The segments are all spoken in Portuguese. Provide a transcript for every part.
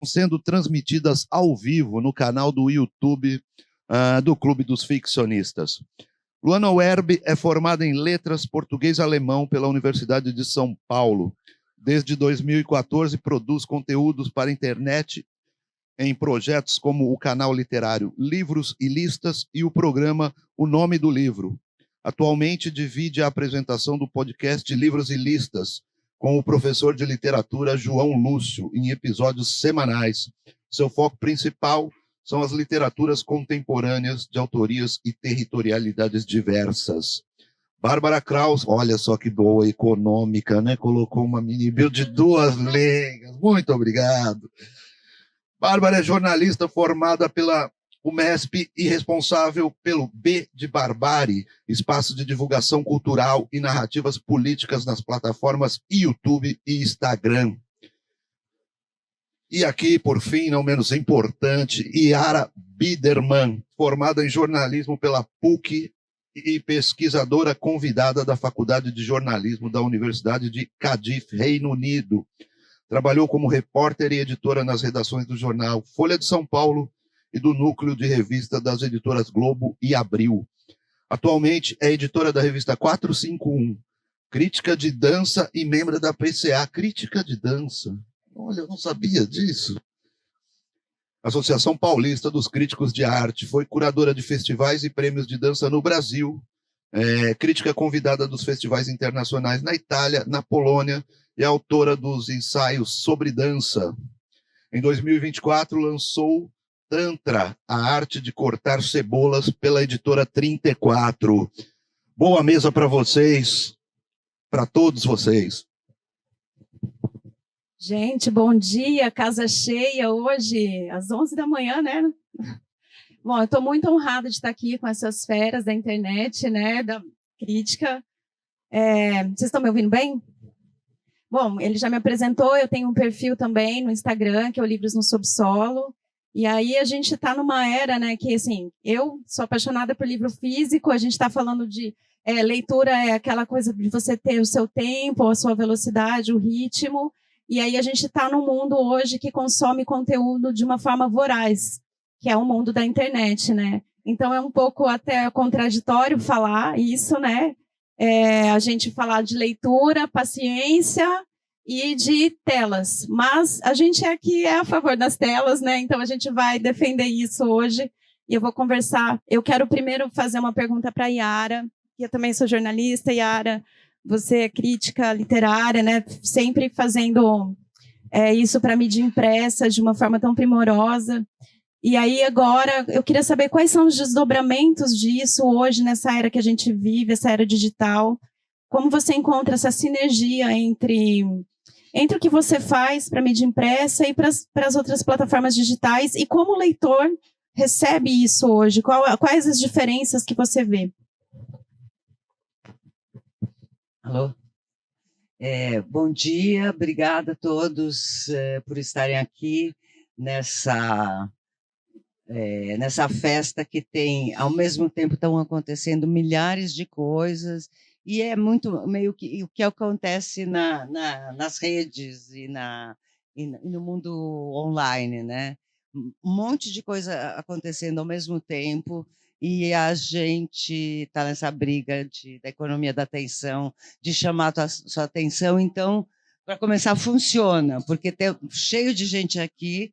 sendo transmitidas ao vivo no canal do YouTube do Clube dos Ficcionistas. Luana Werb é formada em Letras Português e Alemão pela Universidade de São Paulo. Desde 2014, produz conteúdos para a internet em projetos como o canal literário Livros e Listas e o programa O Nome do Livro. Atualmente divide a apresentação do podcast Livros e Listas com o professor de literatura João Lúcio, em episódios semanais. Seu foco principal são as literaturas contemporâneas de autorias e territorialidades diversas. Bárbara Kraus, olha só que boa, econômica, né? Colocou uma mini bio de 2 linhas. Muito obrigado. Bárbara é jornalista formada pela UMESP e responsável pelo B de Barbárie, espaço de divulgação cultural e narrativas políticas nas plataformas YouTube e Instagram. E aqui, por fim, não menos importante, Yara Biderman, formada em jornalismo pela PUC e pesquisadora convidada da Faculdade de Jornalismo da Universidade de Cardiff, Reino Unido. Trabalhou como repórter e editora nas redações do jornal Folha de São Paulo e do núcleo de revista das editoras Globo e Abril. Atualmente é editora da revista 451, crítica de dança e membro da PCA. Crítica de dança? Olha, eu não sabia disso. Associação Paulista dos Críticos de Arte. Foi curadora de festivais e prêmios de dança no Brasil. Crítica convidada dos festivais internacionais na Itália, na Polônia, e autora dos ensaios sobre dança. Em 2024, lançou Tantra, a arte de cortar cebolas, pela editora 34. Boa mesa para vocês, para todos vocês. Gente, bom dia, casa cheia hoje, às 11 da manhã, né? Bom, eu estou muito honrada de estar aqui com essas feras da internet, né, da crítica. Vocês estão me ouvindo bem? Bom, ele já me apresentou, eu tenho um perfil também no Instagram, que é o Livros no Subsolo. E aí a gente está numa era, né, que assim, eu sou apaixonada por livro físico, a gente está falando de leitura, é aquela coisa de você ter o seu tempo, a sua velocidade, o ritmo. E aí a gente está num mundo hoje que consome conteúdo de uma forma voraz, que é o mundo da internet, né? Então é um pouco até contraditório falar isso, né? A gente falar de leitura, paciência e de telas. Mas a gente aqui é a favor das telas, né? Então a gente vai defender isso hoje e eu vou conversar. Eu quero primeiro fazer uma pergunta para a Yara, que eu também sou jornalista. Yara, você é crítica literária, né? Sempre fazendo isso para mídia impressa de uma forma tão primorosa. E aí agora eu queria saber quais são os desdobramentos disso hoje nessa era que a gente vive, essa era digital. Como você encontra essa sinergia entre o que você faz para mídia impressa e para as outras plataformas digitais, e como o leitor recebe isso hoje? Quais as diferenças que você vê? Alô? Bom dia, obrigada a todos por estarem aqui nessa festa que tem, ao mesmo tempo estão acontecendo milhares de coisas, e é muito meio que o que acontece nas redes e no mundo online, né? Um monte de coisa acontecendo ao mesmo tempo, e a gente está nessa briga da economia da atenção, de chamar a sua atenção. Então, para começar, funciona, porque tem cheio de gente aqui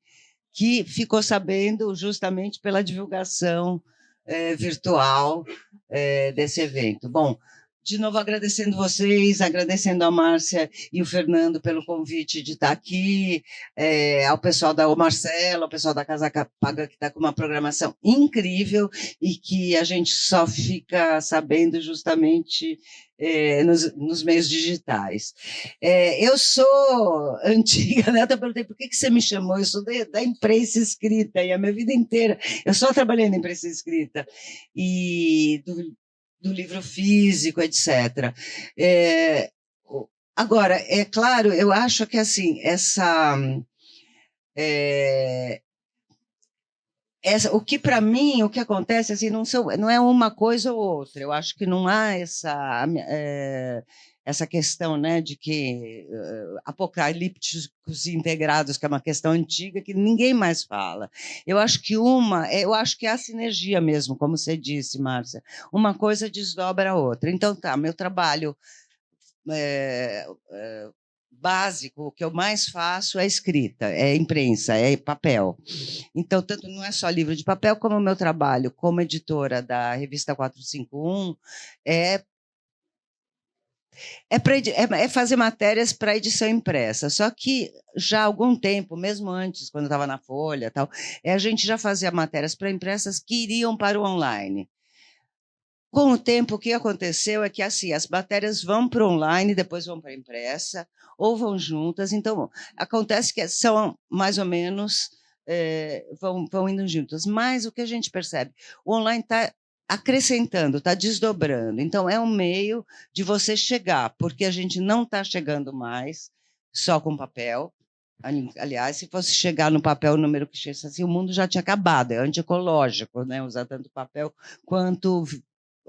que ficou sabendo justamente pela divulgação virtual desse evento. Bom, de novo agradecendo vocês, agradecendo a Márcia e o Fernando pelo convite de estar aqui, ao pessoal ao Marcelo, ao pessoal da Casa Paga, que está com uma programação incrível e que a gente só fica sabendo justamente nos meios digitais. Eu sou antiga, né? Eu perguntei por que você me chamou. Eu sou da imprensa escrita, e a minha vida inteira eu só trabalhei na imprensa escrita e do livro físico, etc. Agora, é claro, eu acho que assim, o que para mim, o que acontece assim, não é uma coisa ou outra. Eu acho que não há essa questão, né, de que apocalípticos integrados, que é uma questão antiga que ninguém mais fala. Eu acho que é a sinergia mesmo, como você disse, Márcia. Uma coisa desdobra a outra. Então, tá, meu trabalho básico, o que eu mais faço é escrita, é imprensa, é papel. Então, tanto não é só livro de papel, como o meu trabalho como editora da revista 451 é fazer matérias para edição impressa. Só que já há algum tempo, mesmo antes, quando eu estava na Folha, tal, a gente já fazia matérias para impressas que iriam para o online. Com o tempo, o que aconteceu é que assim, as matérias vão para o online, depois vão para a impressa, ou vão juntas. Então, acontece que são mais ou menos, vão indo juntas. Mas o que a gente percebe, o online está acrescentando, está desdobrando. Então, é um meio de você chegar, porque a gente não está chegando mais só com papel. Aliás, se fosse chegar no papel o número que chega assim, o mundo já tinha acabado, é antiecológico, né? Usar tanto papel quanto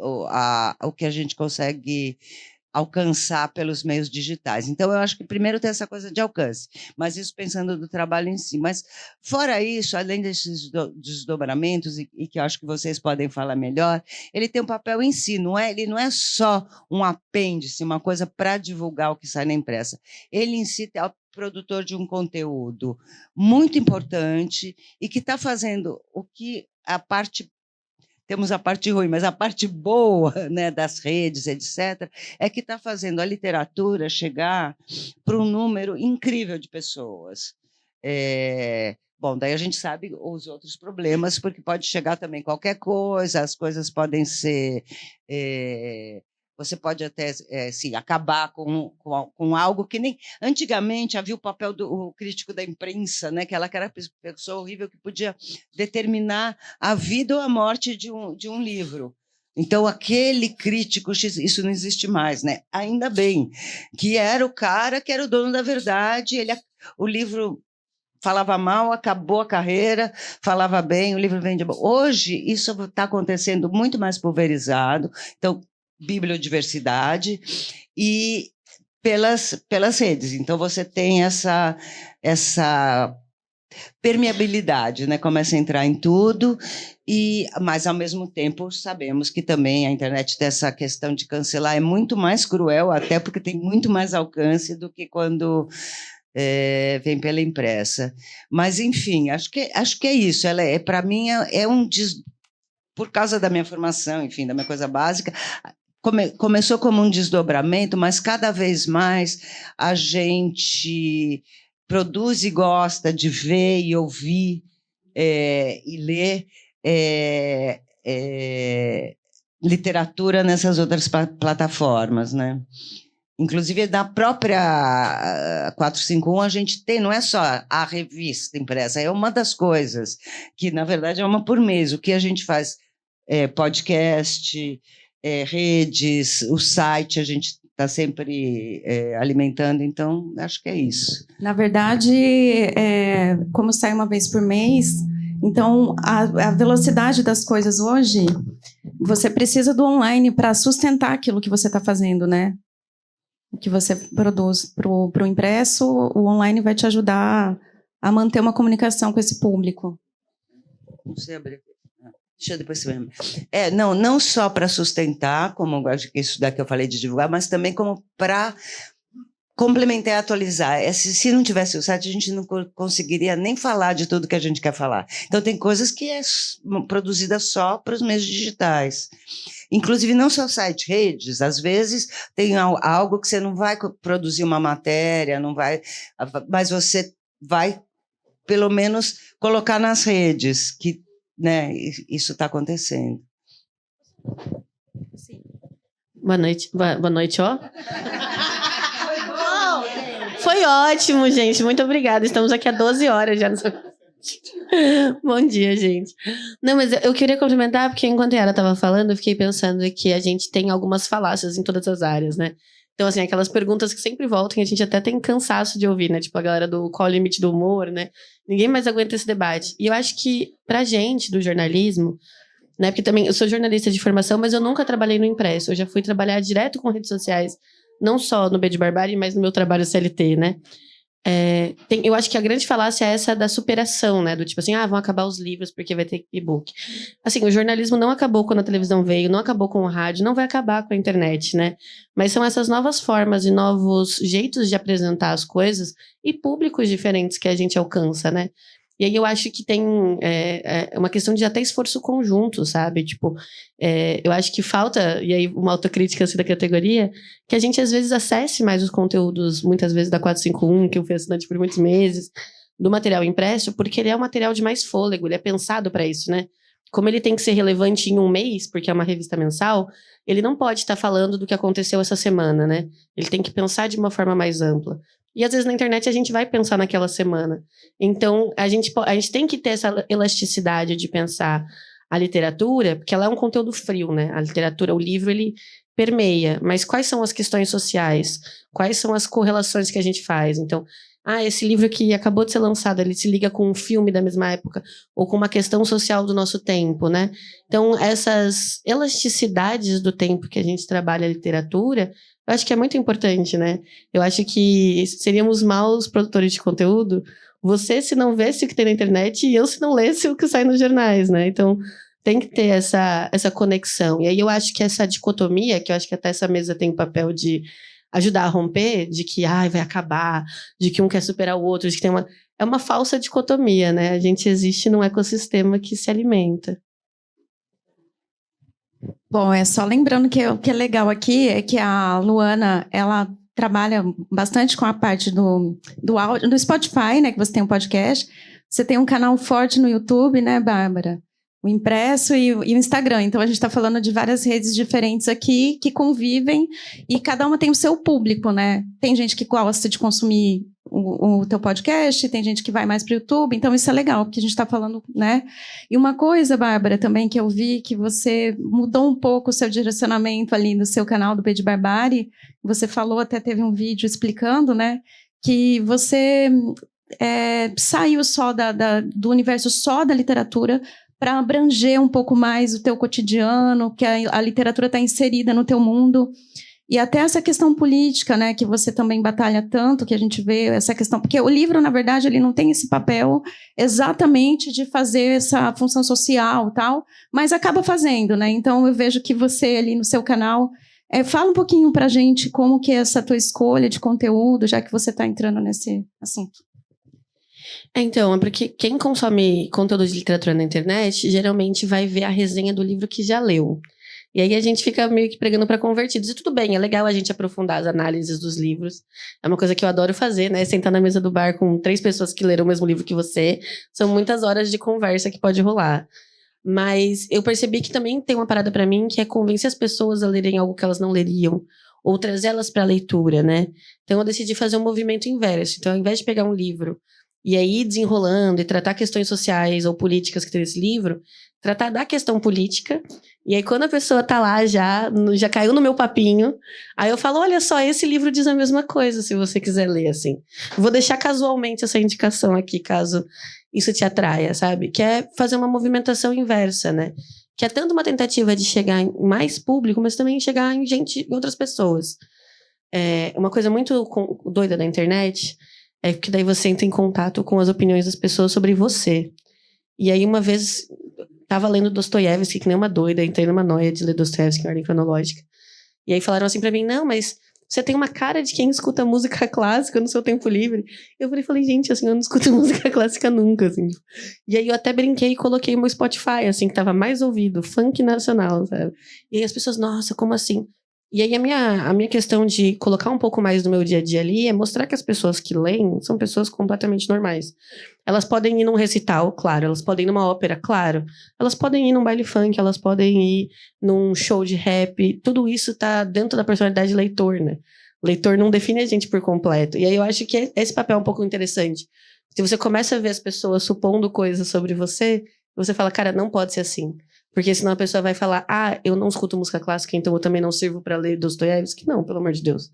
o que a gente consegue alcançar pelos meios digitais. Então, eu acho que primeiro tem essa coisa de alcance, mas isso pensando do trabalho em si. Mas, fora isso, além desses desdobramentos, e que eu acho que vocês podem falar melhor, ele tem um papel em si, ele não é só um apêndice, uma coisa para divulgar o que sai na impressa. Ele em si é o produtor de um conteúdo muito importante e que está fazendo o que temos a parte ruim, mas a parte boa, né, das redes, etc., é que está fazendo a literatura chegar para um número incrível de pessoas. Bom, daí a gente sabe os outros problemas, porque pode chegar também qualquer coisa, as coisas podem ser... você pode até sim, acabar com algo que nem... Antigamente havia o papel do crítico da imprensa, né, que ela era a pessoa horrível que podia determinar a vida ou a morte de um livro. Então, aquele crítico, isso não existe mais, né? Ainda bem, que era o cara que era o dono da verdade, o livro falava mal, acabou a carreira, falava bem, o livro vende... Hoje, isso está acontecendo muito mais pulverizado, então, bibliodiversidade e pelas redes. Então, você tem essa permeabilidade, né? Começa a entrar em tudo, mas, ao mesmo tempo, sabemos que também a internet tem essa questão de cancelar, é muito mais cruel, até porque tem muito mais alcance do que quando vem pela impressa. Mas, enfim, acho que é isso. Para mim, por causa da minha formação, enfim, da minha coisa básica, começou como um desdobramento, mas cada vez mais a gente produz e gosta de ver e ouvir e ler literatura nessas outras plataformas, né? Inclusive, da própria 451, a gente tem, não é só a revista impressa, é uma das coisas, que, na verdade, é uma por mês. O que a gente faz? Podcast, redes, o site, a gente está sempre alimentando, então, acho que é isso. Na verdade, como sai uma vez por mês, então, a velocidade das coisas hoje, você precisa do online para sustentar aquilo que você está fazendo, né? O que você produz para o impresso, o online vai te ajudar a manter uma comunicação com esse público. Não sei abrir. Deixa eu depois ver. Não só para sustentar, como acho que isso daqui eu falei de divulgar, mas também como para complementar e atualizar. Se não tivesse o site, a gente não conseguiria nem falar de tudo que a gente quer falar. Então, tem coisas que é produzida só para os meios digitais. Inclusive, não só site, redes. Às vezes, tem algo que você não vai produzir uma matéria, mas você vai, pelo menos, colocar nas redes, que, né, isso está acontecendo. Sim. Boa noite, ó. Foi ótimo, gente. Muito obrigada. Estamos aqui há 12 horas já. Bom dia, gente. Não, mas eu queria complementar, porque enquanto ela estava falando, eu fiquei pensando que a gente tem algumas falácias em todas as áreas, né? Então, assim, aquelas perguntas que sempre voltam, a gente até tem cansaço de ouvir, né? Tipo, a galera do qual é o limite do humor, né? Ninguém mais aguenta esse debate. E eu acho que, pra gente, do jornalismo, né? Porque também eu sou jornalista de formação, mas eu nunca trabalhei no impresso. Eu já fui trabalhar direto com redes sociais não só no B de Barbárie, mas no meu trabalho CLT, né? Eu acho que a grande falácia é essa da superação, né? Do tipo assim, vão acabar os livros porque vai ter e-book. Assim, o jornalismo não acabou quando a televisão veio, não acabou com o rádio, não vai acabar com a internet, né? Mas são essas novas formas e novos jeitos de apresentar as coisas e públicos diferentes que a gente alcança, né? E aí eu acho que tem uma questão de até esforço conjunto, sabe? Tipo, eu acho que falta, e aí uma autocrítica assim, da categoria, que a gente às vezes acesse mais os conteúdos, muitas vezes da 451, que eu fui assinante por muitos meses, do material impresso, porque ele é um material de mais fôlego, ele é pensado para isso, né? Como ele tem que ser relevante em um mês, porque é uma revista mensal, ele não pode estar falando do que aconteceu essa semana, né? Ele tem que pensar de uma forma mais ampla. E às vezes na internet a gente vai pensar naquela semana. Então a gente tem que ter essa elasticidade de pensar a literatura, porque ela é um conteúdo frio, né? A literatura, o livro, ele permeia. Mas quais são as questões sociais? Quais são as correlações que a gente faz? Então, esse livro que acabou de ser lançado, ele se liga com um filme da mesma época, ou com uma questão social do nosso tempo, né? Então, essas elasticidades do tempo que a gente trabalha a literatura, eu acho que é muito importante, né? Eu acho que seríamos maus produtores de conteúdo, você se não vesse o que tem na internet e eu se não lesse o que sai nos jornais, né? Então, tem que ter essa conexão. E aí eu acho que essa dicotomia, que eu acho que até essa mesa tem o papel de ajudar a romper, de que vai acabar, de que um quer superar o outro, de que é uma falsa dicotomia, né? A gente existe num ecossistema que se alimenta. Bom, só lembrando que o que é legal aqui é que a Luana, ela trabalha bastante com a parte do áudio, do Spotify, né, que você tem um podcast. Você tem um canal forte no YouTube, né, Bárbara? O impresso e o Instagram. Então, a gente está falando de várias redes diferentes aqui que convivem e cada uma tem o seu público, né? Tem gente que gosta de consumir o teu podcast, tem gente que vai mais para o YouTube, então isso é legal, porque a gente está falando, né? E uma coisa, Bárbara, também que eu vi, que você mudou um pouco o seu direcionamento ali no seu canal do B de Barbárie, você falou, até teve um vídeo explicando, né? Que você saiu só do universo só da literatura para abranger um pouco mais o teu cotidiano, que a literatura está inserida no teu mundo. E até essa questão política, né, que você também batalha tanto, que a gente vê essa questão... Porque o livro, na verdade, ele não tem esse papel exatamente de fazer essa função social e tal, mas acaba fazendo, né? Então, eu vejo que você ali no seu canal... fala um pouquinho para a gente como que é essa tua escolha de conteúdo, já que você está entrando nesse assunto. Então, é porque quem consome conteúdo de literatura na internet, geralmente vai ver a resenha do livro que já leu. E aí a gente fica meio que pregando para convertidos. E tudo bem, é legal a gente aprofundar as análises dos livros. É uma coisa que eu adoro fazer, né? Sentar na mesa do bar com 3 pessoas que leram o mesmo livro que você. São muitas horas de conversa que pode rolar. Mas eu percebi que também tem uma parada para mim, que é convencer as pessoas a lerem algo que elas não leriam. Ou trazê-las para a leitura, né? Então eu decidi fazer um movimento inverso. Então, ao invés de pegar um livro e aí desenrolando e tratar questões sociais ou políticas que tem nesse livro, tratar da questão política. E aí, quando a pessoa tá lá já caiu no meu papinho, aí eu falo, olha só, esse livro diz a mesma coisa, se você quiser ler, assim. Vou deixar casualmente essa indicação aqui, caso isso te atraia, sabe? Que é fazer uma movimentação inversa, né? Que é tanto uma tentativa de chegar em mais público, mas também chegar em outras pessoas. Uma coisa muito doida da internet é que daí você entra em contato com as opiniões das pessoas sobre você. E aí, uma vez... Tava lendo Dostoiévski, que nem uma doida, entrei numa noia de ler Dostoiévski em ordem cronológica. E aí falaram assim pra mim, não, mas você tem uma cara de quem escuta música clássica no seu tempo livre. Eu falei, gente, assim, eu não escuto música clássica nunca, assim. E aí eu até brinquei e coloquei o meu Spotify, assim, que tava mais ouvido, funk nacional, sabe? E aí as pessoas, nossa, como assim? E aí a minha questão de colocar um pouco mais do meu dia a dia ali é mostrar que as pessoas que leem são pessoas completamente normais. Elas podem ir num recital, claro. Elas podem ir numa ópera, claro. Elas podem ir num baile funk, elas podem ir num show de rap. Tudo isso tá dentro da personalidade do leitor, né? O leitor não define a gente por completo. E aí eu acho que esse papel é um pouco interessante. Se você começa a ver as pessoas supondo coisas sobre você, você fala, cara, não pode ser assim. Porque senão a pessoa vai falar, eu não escuto música clássica, então eu também não sirvo para ler Dostoiévski. Não, pelo amor de Deus.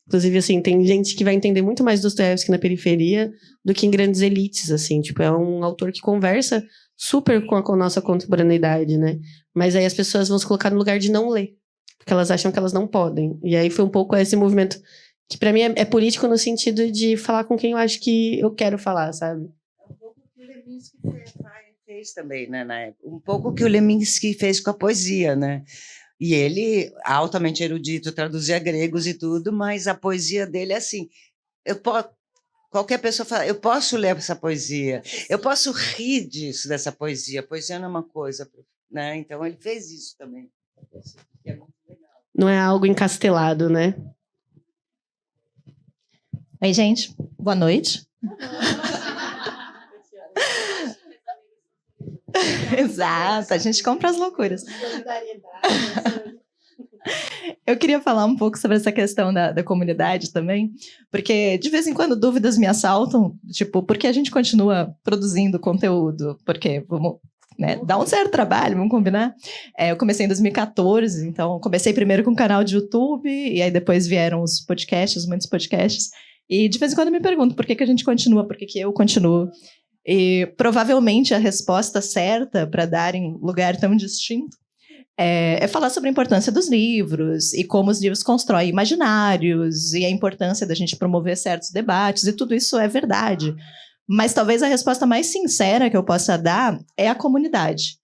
Inclusive, assim, tem gente que vai entender muito mais Dostoiévski na periferia do que em grandes elites, assim. Tipo, é um autor que conversa super com a nossa contemporaneidade, né? Mas aí as pessoas vão se colocar no lugar de não ler. porque elas acham que elas não podem. E aí foi um pouco esse movimento que para mim é político no sentido de falar com quem eu acho que eu quero falar, sabe? Um pouco o que o Leminski fez também, né, na época. Um pouco o que o Leminski fez com a poesia, né? E ele, altamente erudito, traduzia gregos e tudo, mas a poesia dele é assim, qualquer pessoa fala, eu posso ler essa poesia, eu posso rir dessa poesia, a poesia não é uma coisa, né? Então ele fez isso também. É muito legal. Não é algo encastelado, né? Oi, gente. Boa noite. Exato, a gente compra as loucuras. Eu queria falar um pouco sobre essa questão da comunidade também, porque de vez em quando dúvidas me assaltam, tipo, por que a gente continua produzindo conteúdo? Porque vamos, né, dá um certo trabalho, vamos combinar? Eu comecei em 2014, então comecei primeiro com um canal de YouTube, e aí depois vieram os podcasts, muitos podcasts, e de vez em quando eu me pergunto por que a gente continua, por que eu continuo. E provavelmente a resposta certa para dar em lugar tão distinto é falar sobre a importância dos livros e como os livros constroem imaginários e a importância da gente promover certos debates, e tudo isso é verdade. Mas talvez a resposta mais sincera que eu possa dar é a comunidade.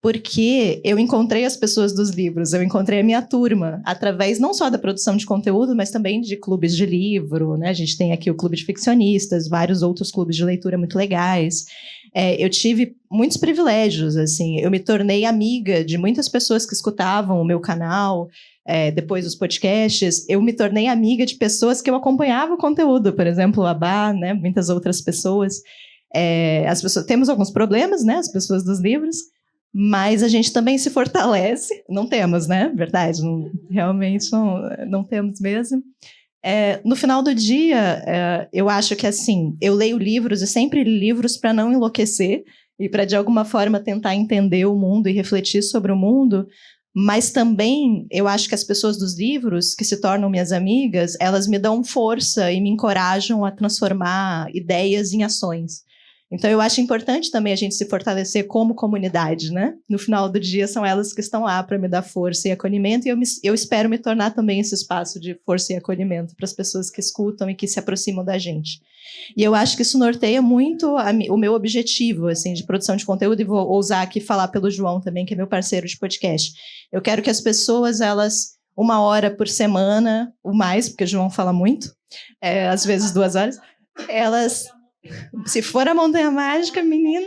Porque eu encontrei as pessoas dos livros, eu encontrei a minha turma, através não só da produção de conteúdo, mas também de clubes de livro, né? A gente tem aqui o Clube de Ficcionistas, vários outros clubes de leitura muito legais. Eu tive muitos privilégios, assim, eu me tornei amiga de muitas pessoas que escutavam o meu canal, depois dos podcasts, eu me tornei amiga de pessoas que eu acompanhava o conteúdo, por exemplo, a Bá, né? Muitas outras pessoas. As pessoas. Temos alguns problemas, né? As pessoas dos livros, mas a gente também se fortalece. Não temos, né? Verdade, realmente não temos mesmo. No final do dia, eu acho que assim, eu leio livros e sempre li livros para não enlouquecer e para de alguma forma tentar entender o mundo e refletir sobre o mundo, mas também eu acho que as pessoas dos livros que se tornam minhas amigas, elas me dão força e me encorajam a transformar ideias em ações. Então, eu acho importante também a gente se fortalecer como comunidade, né? No final do dia, são elas que estão lá para me dar força e acolhimento, e eu espero me tornar também esse espaço de força e acolhimento para as pessoas que escutam e que se aproximam da gente. E eu acho que isso norteia muito o meu objetivo, assim, de produção de conteúdo, e vou ousar aqui falar pelo João também, que é meu parceiro de podcast. Eu quero que as pessoas, elas, 1 hora por semana, ou mais, porque o João fala muito, às vezes 2 horas, elas... Se for a Montanha Mágica, menina,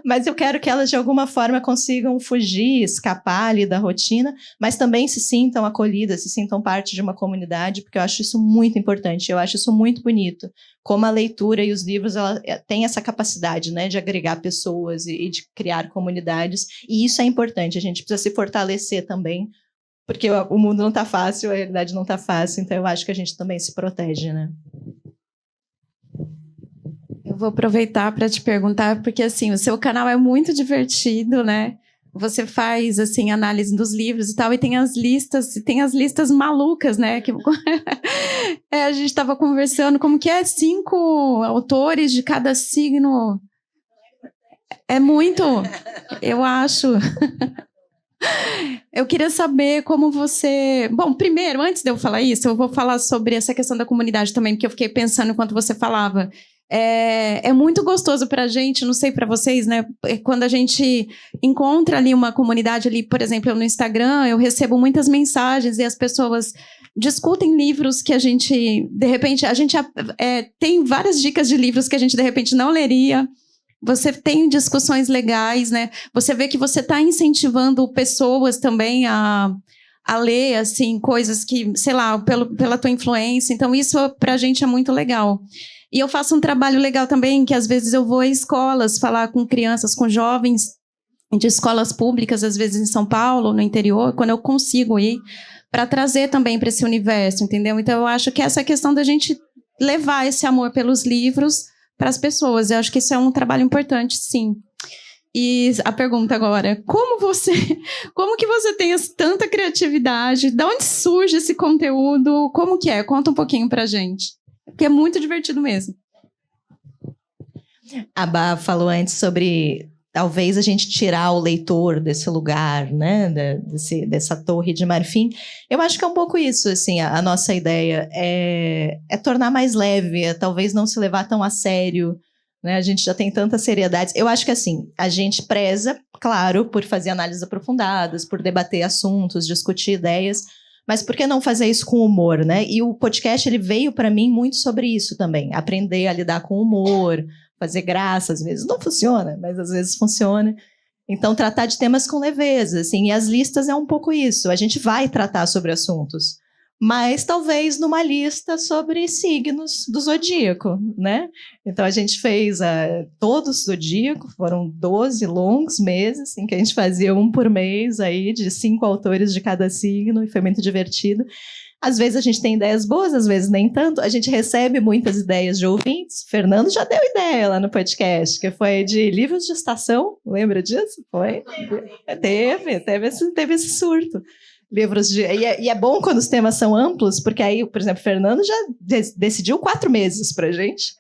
Mas eu quero que elas, de alguma forma, consigam fugir, escapar ali da rotina, mas também se sintam acolhidas, se sintam parte de uma comunidade, porque eu acho isso muito importante, eu acho isso muito bonito. Como a leitura e os livros, ela tem essa capacidade, né, de agregar pessoas e de criar comunidades, e isso é importante, a gente precisa se fortalecer também, porque o mundo não está fácil, a realidade não está fácil, então eu acho que a gente também se protege, né? Eu vou aproveitar para te perguntar, porque assim, o seu canal é muito divertido, né? Você faz assim análise dos livros e tal, e tem as listas malucas, né? Que a gente estava conversando como que 5 autores de cada signo. É muito, eu acho. Eu queria saber como você... Bom, primeiro, antes de eu falar isso, eu vou falar sobre essa questão da comunidade também, porque eu fiquei pensando enquanto você falava. É muito gostoso pra gente, não sei pra vocês, né? Quando a gente encontra ali uma comunidade ali, por exemplo, eu no Instagram, eu recebo muitas mensagens e as pessoas discutem livros que a gente, de repente, tem várias dicas de livros que a gente, de repente, não leria. Você tem discussões legais, né? Você vê que você está incentivando pessoas também a ler, assim, coisas que, sei lá, pela tua influência. Então, isso pra gente é muito legal. E eu faço um trabalho legal também, que às vezes eu vou a escolas falar com crianças, com jovens de escolas públicas, às vezes em São Paulo, no interior, quando eu consigo ir, para trazer também para esse universo, entendeu? Então, eu acho que essa questão da gente levar esse amor pelos livros para as pessoas, eu acho que isso é um trabalho importante, sim. E a pergunta agora, como que você tem tanta criatividade? De onde surge esse conteúdo? Como que é? Conta um pouquinho pra gente. Porque é muito divertido mesmo. A Bá falou antes sobre talvez a gente tirar o leitor desse lugar, né, dessa torre de marfim. Eu acho que é um pouco isso, assim, a nossa ideia é tornar mais leve, talvez não se levar tão a sério, né, a gente já tem tantas seriedades. Eu acho que, assim, a gente preza, claro, por fazer análises aprofundadas, por debater assuntos, discutir ideias, mas por que não fazer isso com humor, né? E o podcast, ele veio para mim muito sobre isso também, aprender a lidar com humor, fazer graça, às vezes não funciona, mas às vezes funciona. Então, tratar de temas com leveza, assim, e as listas é um pouco isso. A gente vai tratar sobre assuntos, mas talvez numa lista sobre signos do zodíaco, né? Então, a gente fez todo o zodíaco, foram 12 longos meses, em que a gente fazia um por mês, aí, de 5 autores de cada signo, e foi muito divertido. Às vezes a gente tem ideias boas, às vezes nem tanto. A gente recebe muitas ideias de ouvintes. Fernando já deu ideia lá no podcast, que foi de livros de estação. Lembra disso? Foi? Teve esse surto. Livros de... E é bom quando os temas são amplos, porque aí, por exemplo, Fernando já decidiu 4 meses pra gente.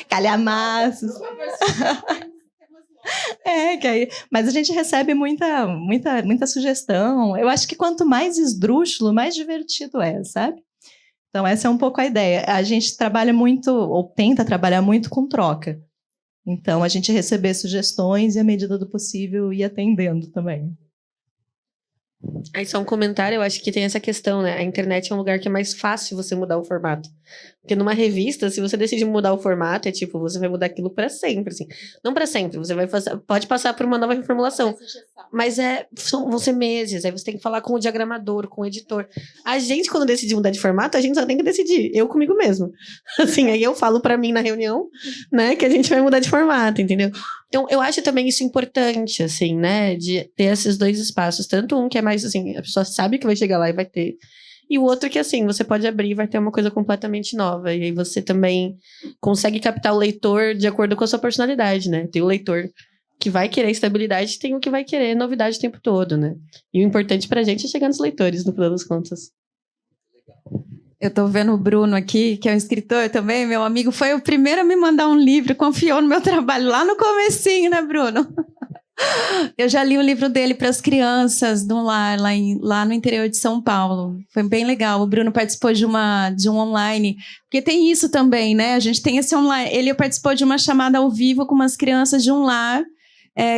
Calhamaços. Mas a gente recebe muita sugestão. Eu acho que quanto mais esdrúxulo, mais divertido é, sabe? Então essa é um pouco a ideia. A gente trabalha muito, ou tenta trabalhar muito com troca. Então a gente receber sugestões e, à medida do possível, ir atendendo também. Aí só um comentário, eu acho que tem essa questão, né? A internet é um lugar que é mais fácil você mudar o formato. Porque numa revista, se você decide mudar o formato, é tipo, você vai mudar aquilo pra sempre, assim. Não pra sempre, você vai pode passar por uma nova reformulação. Mas vão ser meses, aí você tem que falar com o diagramador, com o editor. A gente, quando decide mudar de formato, a gente só tem que decidir, eu comigo mesmo. Assim, aí eu falo pra mim na reunião, né, que a gente vai mudar de formato, entendeu? Então, eu acho também isso importante, assim, né, de ter esses dois espaços. Tanto um que é mais, assim, a pessoa sabe que vai chegar lá e vai ter. E o outro que, assim, você pode abrir e vai ter uma coisa completamente nova. E aí você também consegue captar o leitor de acordo com a sua personalidade, né? Tem o leitor que vai querer estabilidade, tem o que vai querer novidade o tempo todo, né? E o importante pra gente é chegar nos leitores, no final das contas. Eu tô vendo o Bruno aqui, que é um escritor também, meu amigo, foi o primeiro a me mandar um livro, confiou no meu trabalho lá no comecinho, né, Bruno? Eu já li o livro dele para as crianças de um lar lá no interior de São Paulo. Foi bem legal. O Bruno participou de um online, porque tem isso também, né? A gente tem esse online. Ele participou de uma chamada ao vivo com umas crianças de um lar,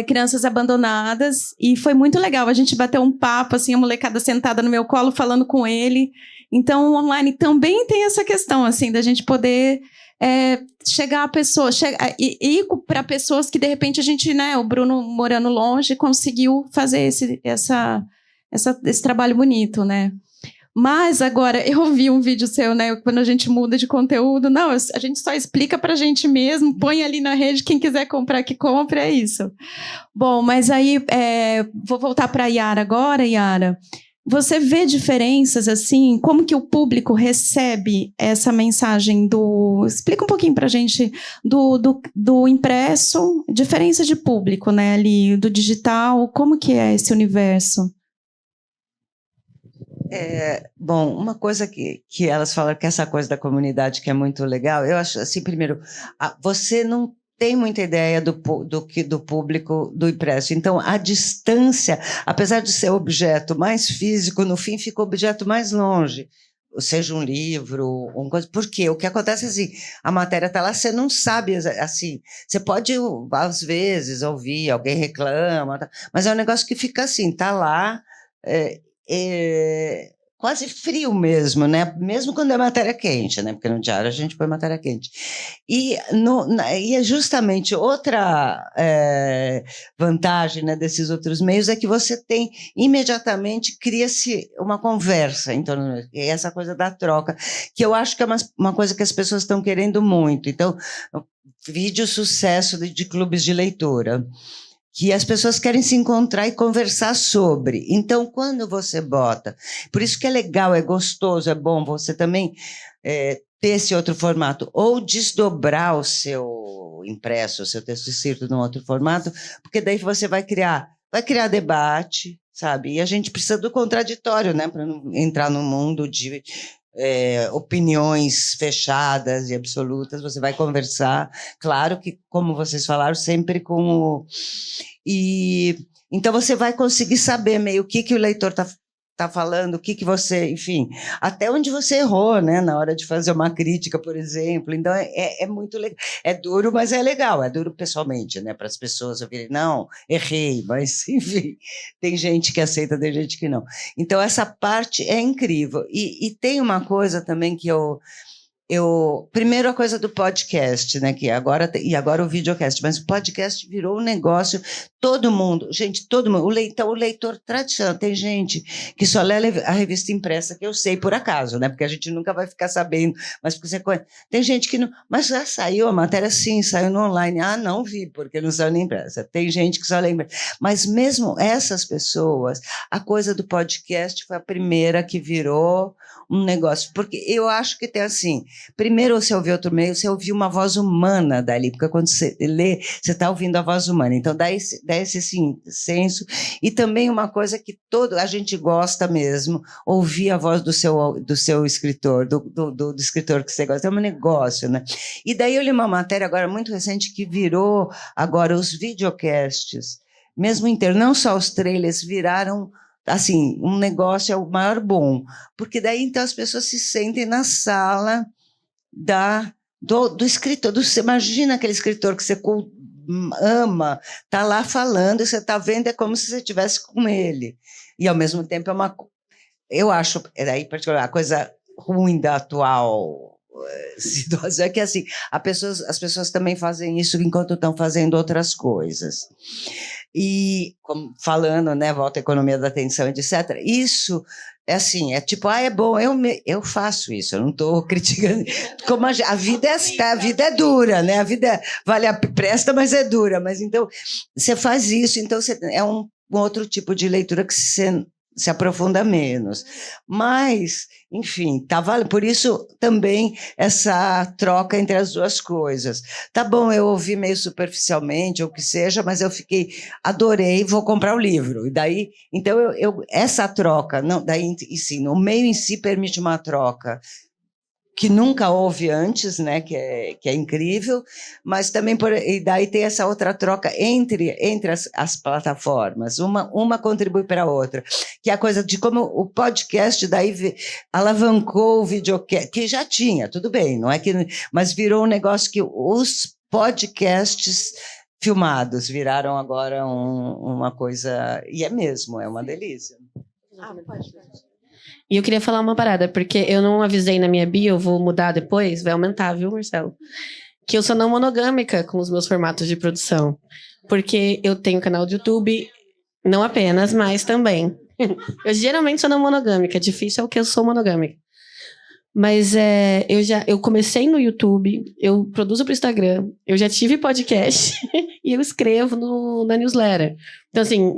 crianças abandonadas, e foi muito legal. A gente bateu um papo, assim, a molecada sentada no meu colo, falando com ele. Então, o online também tem essa questão, assim, da gente poder chegar a pessoas, ir para pessoas que, de repente, a gente, né, o Bruno morando longe, conseguiu fazer esse trabalho bonito, né? Mas agora, eu vi um vídeo seu, né, quando a gente muda de conteúdo, não, a gente só explica pra gente mesmo, põe ali na rede, quem quiser comprar, que compre, é isso. Bom, mas aí, vou voltar para a Yara agora, Yara. Você vê diferenças, assim, como que o público recebe essa mensagem explica um pouquinho pra gente do impresso, diferença de público, né, ali, do digital, como que é esse universo? Bom, uma coisa que elas falam, que essa coisa da comunidade que é muito legal, eu acho, assim, primeiro, você não tem muita ideia do público do impresso. Então, a distância, apesar de ser objeto mais físico, no fim fica o objeto mais longe, seja um livro, uma coisa. Por quê? O que acontece é assim, a matéria está lá, você não sabe, assim, você pode, às vezes, ouvir, alguém reclama, mas é um negócio que fica assim, está lá, quase frio mesmo, né? Mesmo quando é matéria quente, né? Porque no diário a gente põe matéria quente. E é justamente outra vantagem, né, desses outros meios é que você tem, imediatamente, cria-se uma conversa em torno disso. E essa coisa da troca, que eu acho que é uma coisa que as pessoas estão querendo muito. Então, vídeo sucesso de clubes de leitura, que as pessoas querem se encontrar e conversar sobre. Então, quando você bota... Por isso que é legal, é gostoso, é bom você também ter esse outro formato, ou desdobrar o seu impresso, o seu texto escrito num outro formato, porque daí você vai criar debate, sabe? E a gente precisa do contraditório, né? Para não entrar no mundo opiniões fechadas e absolutas, você vai conversar, claro que, como vocês falaram, sempre com o... Então você vai conseguir saber meio o que o leitor está falando, o que você, enfim, até onde você errou, né, na hora de fazer uma crítica, por exemplo. Então é muito legal, é duro, mas é legal, é duro pessoalmente, né, para as pessoas ouvirem, não, errei, mas enfim, tem gente que aceita, tem gente que não. Então essa parte é incrível. E tem uma coisa também que primeiro a coisa do podcast, né, que agora o videocast, mas o podcast virou um negócio, todo mundo, o leitor tradicional, tem gente que só lê a revista impressa, que eu sei por acaso, né, porque a gente nunca vai ficar sabendo, mas porque você conhece. Tem gente que não, mas já saiu a matéria, sim, saiu no online, não vi, porque não saiu nem impressa, tem gente que só lembra, mas mesmo essas pessoas, a coisa do podcast foi a primeira que virou um negócio, porque eu acho que tem assim, primeiro você ouve outro meio, você ouve uma voz humana dali, porque quando você lê, você está ouvindo a voz humana, então dá esse senso, e também uma coisa que a gente gosta mesmo, ouvir a voz do seu escritor, do escritor que você gosta, é um negócio, né? E daí eu li uma matéria agora muito recente que virou agora os videocasts, mesmo inteiro, não só os trailers, viraram assim, um negócio é o maior bom, porque daí então as pessoas se sentem na sala do escritor, você imagina aquele escritor que você ama, está lá falando, e você está vendo, é como se você estivesse com ele, e ao mesmo tempo eu acho, daí particular, a coisa ruim da atual situação é que assim, as pessoas também fazem isso enquanto estão fazendo outras coisas. E, como falando, né, volta à economia da atenção, etc., isso é assim, é tipo, é bom, eu faço isso, eu não estou criticando, como a vida é dura, né, a vida presta, mas é dura, mas então, você faz isso, então é um outro tipo de leitura que se aprofunda menos, mas, enfim, por isso também essa troca entre as duas coisas. Tá bom, eu ouvi meio superficialmente, ou o que seja, mas eu adorei, vou comprar o livro, e daí, então essa troca, não, daí, e sim, o meio em si permite uma troca que nunca houve antes, né, que é incrível, mas também e daí tem essa outra troca entre as plataformas, uma contribui para a outra, que é a coisa de como o podcast daí alavancou o videocast, que já tinha, tudo bem, não é que, mas virou um negócio que os podcasts filmados viraram agora uma coisa, e é mesmo, é uma delícia. Pode. E eu queria falar uma parada, porque eu não avisei na minha bio, eu vou mudar depois, vai aumentar, viu, Marcelo? Que eu sou não monogâmica com os meus formatos de produção. Porque eu tenho canal de YouTube, não apenas, mas também. Eu geralmente sou não monogâmica, difícil é o que eu sou monogâmica. Mas eu comecei no YouTube, eu produzo para o Instagram, eu já tive podcast e eu escrevo na newsletter. Então, assim,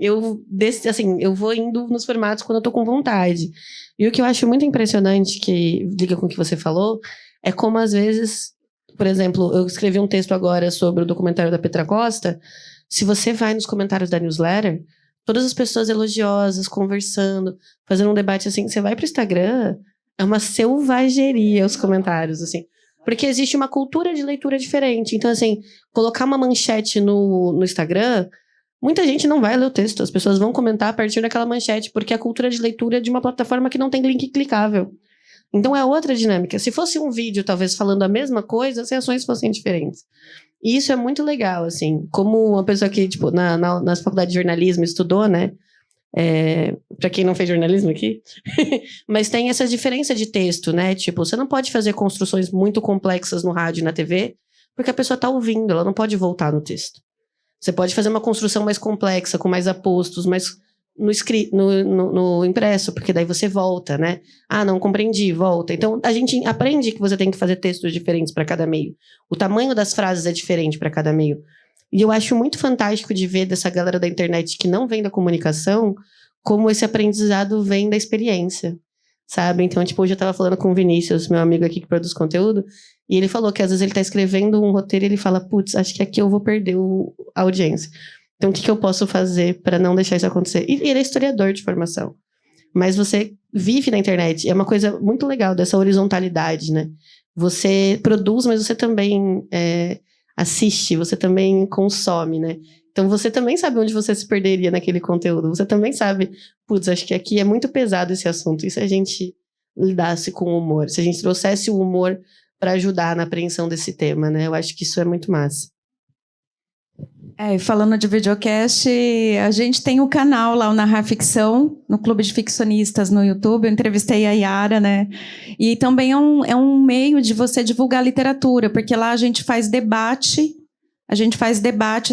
eu vou indo nos formatos quando eu tô com vontade. E o que eu acho muito impressionante, que liga com o que você falou, é como às vezes, por exemplo, eu escrevi um texto agora sobre o documentário da Petra Costa, se você vai nos comentários da newsletter, todas as pessoas elogiosas, conversando, fazendo um debate assim, você vai pro Instagram, é uma selvageria os comentários, assim. Porque existe uma cultura de leitura diferente. Então, assim, colocar uma manchete no Instagram, muita gente não vai ler o texto. As pessoas vão comentar a partir daquela manchete, porque a cultura de leitura é de uma plataforma que não tem link clicável. Então, é outra dinâmica. Se fosse um vídeo, talvez, falando a mesma coisa, as reações fossem diferentes. E isso é muito legal, assim. Como uma pessoa que, tipo, nas faculdades de jornalismo estudou, né? Para quem não fez jornalismo aqui, mas tem essa diferença de texto, né? Tipo, você não pode fazer construções muito complexas no rádio e na TV, porque a pessoa tá ouvindo, ela não pode voltar no texto. Você pode fazer uma construção mais complexa, com mais apostos, mas no impresso, porque daí você volta, né? Ah, não compreendi, volta. Então, a gente aprende que você tem que fazer textos diferentes para cada meio. O tamanho das frases é diferente para cada meio. E eu acho muito fantástico de ver dessa galera da internet que não vem da comunicação, como esse aprendizado vem da experiência, sabe? Então, tipo, hoje eu tava falando com o Vinícius, meu amigo aqui que produz conteúdo, e ele falou que às vezes ele tá escrevendo um roteiro e ele fala, putz, acho que aqui eu vou perder a audiência. Então, o que eu posso fazer para não deixar isso acontecer? E ele é historiador de formação. Mas você vive na internet. É uma coisa muito legal dessa horizontalidade, né? Você produz, mas você também assiste, você também consome, né? Então você também sabe onde você se perderia naquele conteúdo. Você também sabe, putz, acho que aqui é muito pesado esse assunto. E se a gente lidasse com o humor? Se a gente trouxesse o humor para ajudar na apreensão desse tema, né? Eu acho que isso é muito massa. E falando de videocast, a gente tem o canal lá, o Narrar Ficção, no Clube de Ficcionistas no YouTube. Eu entrevistei a Yara, né? E também é um meio de você divulgar literatura, porque lá a gente faz debate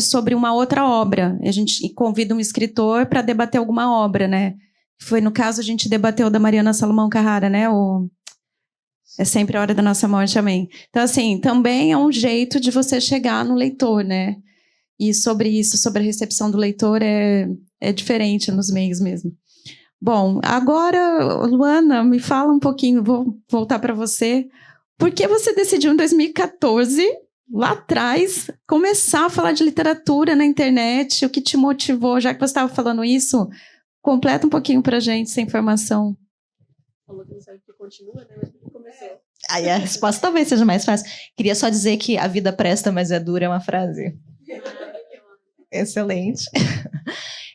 sobre uma outra obra. A gente convida um escritor para debater alguma obra, né? Foi, no caso, a gente debateu da Mariana Salomão Carrara, né? É sempre a hora da nossa morte, amém. Então, assim, também é um jeito de você chegar no leitor, né? E sobre isso, sobre a recepção do leitor, é diferente nos meios mesmo. Bom, agora, Luana, me fala um pouquinho, vou voltar para você. Por que você decidiu, em 2014, lá atrás, começar a falar de literatura na internet? O que te motivou? Já que você estava falando isso, completa um pouquinho para a gente essa informação. Falou que não sabe que continua, né? Mas começou. Aí a resposta talvez seja mais fácil. Queria só dizer que a vida presta, mas é dura, é uma frase. Excelente.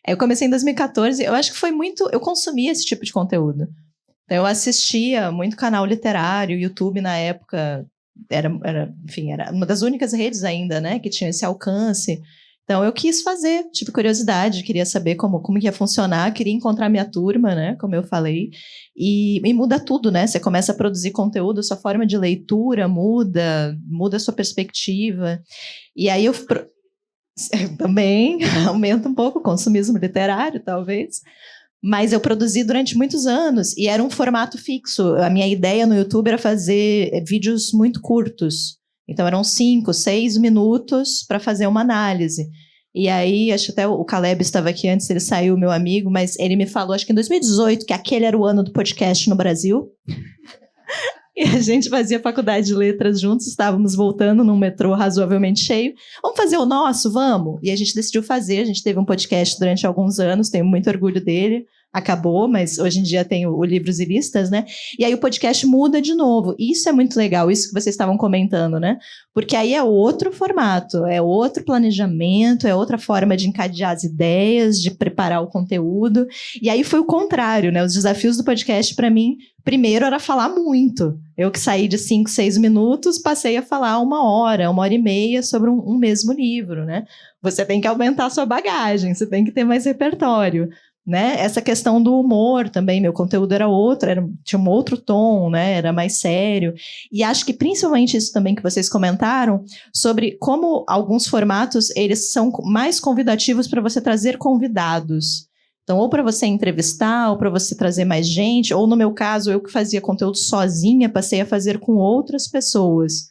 Eu comecei em 2014, eu acho que foi muito... Eu consumia esse tipo de conteúdo. Então, eu assistia muito canal literário, YouTube na época, enfim, era uma das únicas redes ainda, né, que tinha esse alcance. Então, eu quis fazer, tive curiosidade, queria saber como que ia funcionar, queria encontrar minha turma, né, como eu falei, e muda tudo, né, você começa a produzir conteúdo, sua forma de leitura muda a sua perspectiva, e aí eu também aumenta um pouco o consumismo literário, talvez, mas eu produzi durante muitos anos, e era um formato fixo, a minha ideia no YouTube era fazer vídeos muito curtos, então eram 5, 6 minutos para fazer uma análise. E aí, acho que até o Caleb estava aqui antes, ele saiu, meu amigo, mas ele me falou, acho que em 2018, que aquele era o ano do podcast no Brasil. E a gente fazia faculdade de letras juntos, estávamos voltando num metrô razoavelmente cheio. Vamos fazer o nosso? Vamos! E a gente decidiu fazer, a gente teve um podcast durante alguns anos, tenho muito orgulho dele. Acabou, mas hoje em dia tem o Livros e Listas, né? E aí o podcast muda de novo. Isso é muito legal, isso que vocês estavam comentando, né? Porque aí é outro formato, é outro planejamento, é outra forma de encadear as ideias, de preparar o conteúdo. E aí foi o contrário, né? Os desafios do podcast, para mim, primeiro era falar muito. Eu que saí de 5, 6 minutos, passei a falar 1h, 1h30 sobre um mesmo livro, né? Você tem que aumentar a sua bagagem, você tem que ter mais repertório. Né? Essa questão do humor também, meu conteúdo era outro, tinha um outro tom, né? Era mais sério. E acho que principalmente isso também que vocês comentaram, sobre como alguns formatos eles são mais convidativos para você trazer convidados. Então, ou para você entrevistar, ou para você trazer mais gente, ou no meu caso, eu que fazia conteúdo sozinha, passei a fazer com outras pessoas.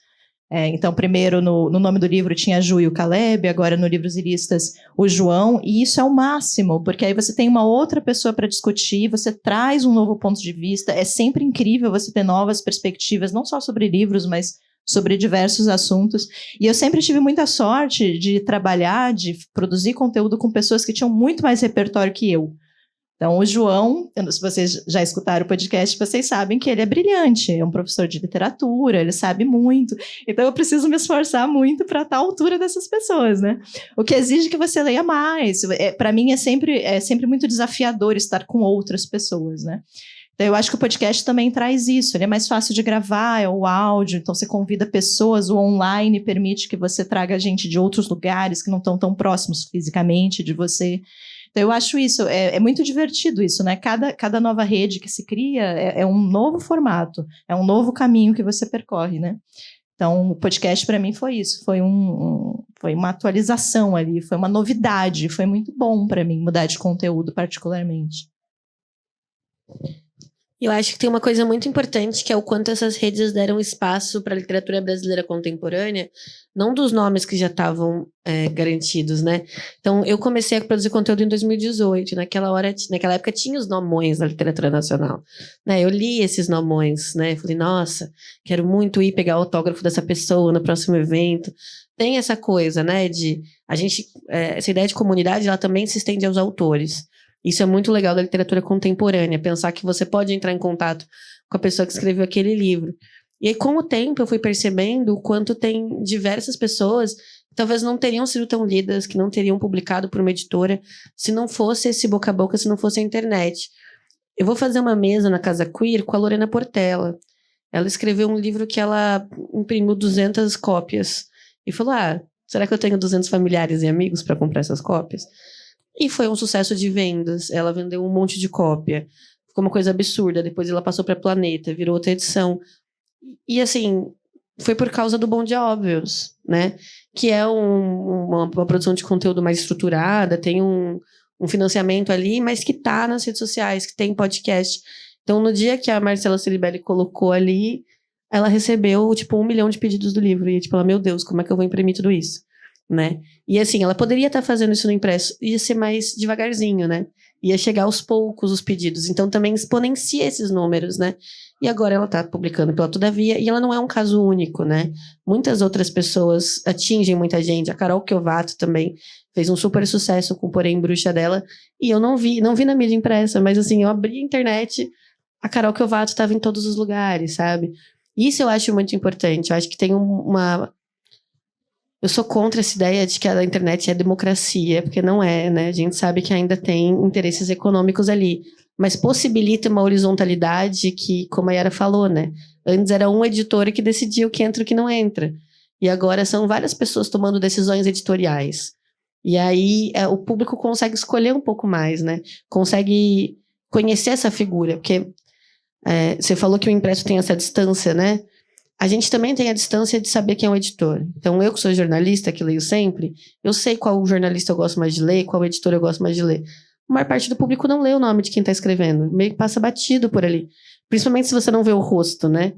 Então, primeiro, no nome do livro tinha a Ju e o Caleb, agora no Livros e Listas, o João, e isso é o máximo, porque aí você tem uma outra pessoa para discutir, você traz um novo ponto de vista, é sempre incrível você ter novas perspectivas, não só sobre livros, mas sobre diversos assuntos, e eu sempre tive muita sorte de trabalhar, de produzir conteúdo com pessoas que tinham muito mais repertório que eu. Então, o João, se vocês já escutaram o podcast, vocês sabem que ele é brilhante, é um professor de literatura, ele sabe muito. Então, eu preciso me esforçar muito para estar à altura dessas pessoas, né? O que exige que você leia mais. Para mim, é sempre muito desafiador estar com outras pessoas, né? Então, eu acho que o podcast também traz isso. Ele é mais fácil de gravar, é o áudio, então você convida pessoas, o online permite que você traga gente de outros lugares que não estão tão próximos fisicamente de você. Então, eu acho isso, é muito divertido isso, né? Cada nova rede que se cria é um novo formato, é um novo caminho que você percorre, né? Então, o podcast para mim foi isso, foi uma atualização ali, foi uma novidade, foi muito bom para mim mudar de conteúdo particularmente. Eu acho que tem uma coisa muito importante, que é o quanto essas redes deram espaço para a literatura brasileira contemporânea, não dos nomes que já estavam garantidos, né? Então, eu comecei a produzir conteúdo em 2018, naquela época tinha os nomões da literatura nacional, né? Eu li esses nomões, né? Falei, nossa, quero muito ir pegar o autógrafo dessa pessoa no próximo evento. Tem essa coisa, né? Essa ideia de comunidade, ela também se estende aos autores. Isso é muito legal da literatura contemporânea, pensar que você pode entrar em contato com a pessoa que escreveu aquele livro. E aí, com o tempo, eu fui percebendo o quanto tem diversas pessoas que talvez não teriam sido tão lidas, que não teriam publicado por uma editora, se não fosse esse boca a boca, se não fosse a internet. Eu vou fazer uma mesa na Casa Queer com a Lorena Portela. Ela escreveu um livro que ela imprimiu 200 cópias. E falou, será que eu tenho 200 familiares e amigos para comprar essas cópias? E foi um sucesso de vendas. Ela vendeu um monte de cópia. Ficou uma coisa absurda. Depois ela passou para Planeta, virou outra edição. E assim, foi por causa do Bom Dia Óbvios, né? Que é uma produção de conteúdo mais estruturada, tem um financiamento ali, mas que tá nas redes sociais, que tem podcast. Então, no dia que a Marcela Ceribelli colocou ali, ela recebeu, 1 milhão de pedidos do livro. E, ela, meu Deus, como é que eu vou imprimir tudo isso? Né? E, assim, ela poderia estar fazendo isso no impresso. Ia ser mais devagarzinho, né? Ia chegar aos poucos os pedidos. Então, também exponencia esses números, né? E agora ela está publicando pela Todavia. E ela não é um caso único, né? Muitas outras pessoas atingem muita gente. A Carol Chiovato também fez um super sucesso com o Porém Bruxa dela. E eu não vi na mídia impressa, mas, assim, eu abri a internet... A Carol Chiovato estava em todos os lugares, sabe? Isso eu acho muito importante. Eu acho que tem uma... Eu sou contra essa ideia de que a internet é democracia, porque não é, né? A gente sabe que ainda tem interesses econômicos ali. Mas possibilita uma horizontalidade que, como a Yara falou, né? Antes era um editor que decidia o que entra e o que não entra. E agora são várias pessoas tomando decisões editoriais. E aí o público consegue escolher um pouco mais, né? Consegue conhecer essa figura, porque... você falou que o impresso tem essa distância, né? A gente também tem a distância de saber quem é o editor. Então, eu que sou jornalista, que leio sempre, eu sei qual jornalista eu gosto mais de ler, qual editor eu gosto mais de ler. A maior parte do público não lê o nome de quem está escrevendo. Meio que passa batido por ali. Principalmente se você não vê o rosto, né?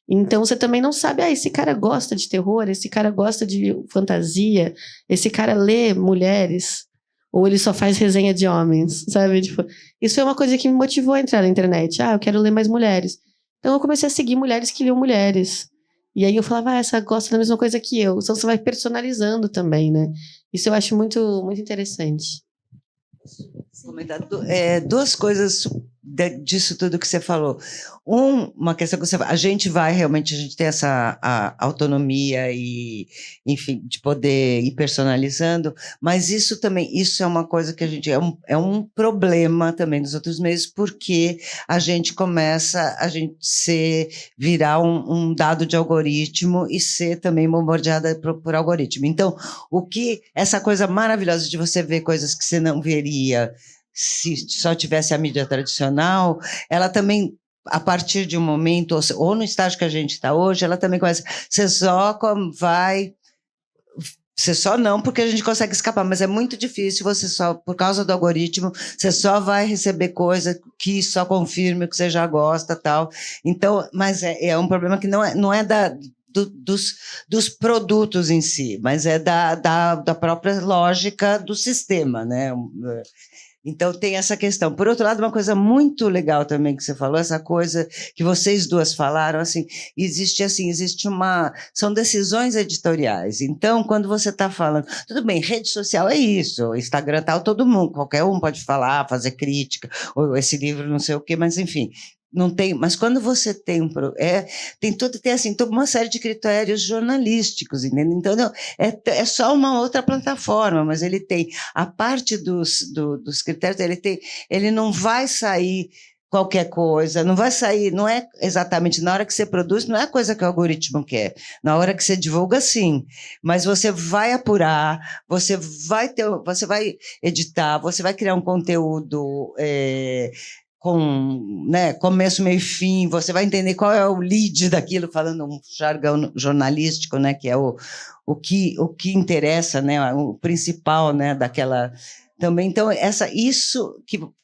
Então, você também não sabe, esse cara gosta de terror, esse cara gosta de fantasia, esse cara lê mulheres... Ou ele só faz resenha de homens, sabe? Isso foi uma coisa que me motivou a entrar na internet. Eu quero ler mais mulheres. Então eu comecei a seguir mulheres que liam mulheres. E aí eu falava, essa gosta da mesma coisa que eu. Então você vai personalizando também, né? Isso eu acho muito, muito interessante. Comentar duas coisas disso tudo que você falou. Uma questão que a gente tem essa autonomia e, enfim, de poder ir personalizando, mas isso é uma coisa que a gente é um problema também dos outros meios, porque a gente começa virar um dado de algoritmo e ser também bombardeada por algoritmo. Então, essa coisa maravilhosa de você ver coisas que você não veria se só tivesse a mídia tradicional, ela também, a partir de um momento, ou no estágio que a gente está hoje, ela também começa, você só não, porque a gente consegue escapar, mas é muito difícil, por causa do algoritmo, você só vai receber coisa que só confirme o que você já gosta, tal. Então, mas é um problema que não é dos produtos em si, mas é da própria lógica do sistema, né? Então, tem essa questão. Por outro lado, uma coisa muito legal também que você falou, essa coisa que vocês duas falaram, são decisões editoriais. Então, quando você está falando, tudo bem, rede social é isso, Instagram tal, todo mundo, qualquer um pode falar, fazer crítica, ou esse livro não sei o quê, mas enfim... Não tem, mas quando você tem tem uma série de critérios jornalísticos, entendeu? Então é só uma outra plataforma, mas ele tem a parte dos critérios, ele não vai sair qualquer coisa, não vai sair, não é exatamente na hora que você produz, não é a coisa que o algoritmo quer, na hora que você divulga, sim, mas você vai apurar, você vai editar, você vai criar um conteúdo com, né, começo, meio e fim, você vai entender qual é o lead daquilo, falando um jargão jornalístico, né, que é o que interessa, né, o principal, né, daquela também. Então, isso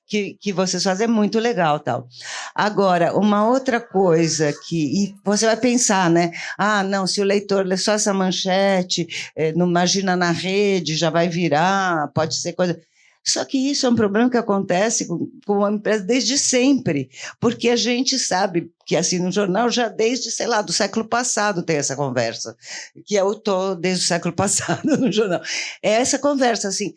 que vocês fazem é muito legal, tal. Agora, uma outra coisa e você vai pensar, né, não, se o leitor lê só essa manchete, não imagina na rede, já vai virar, pode ser coisa... Só que isso é um problema que acontece com a empresa desde sempre, porque a gente sabe que, assim, no jornal, já desde, sei lá, do século passado tem essa conversa, que eu estou desde o século passado no jornal. É essa conversa, assim,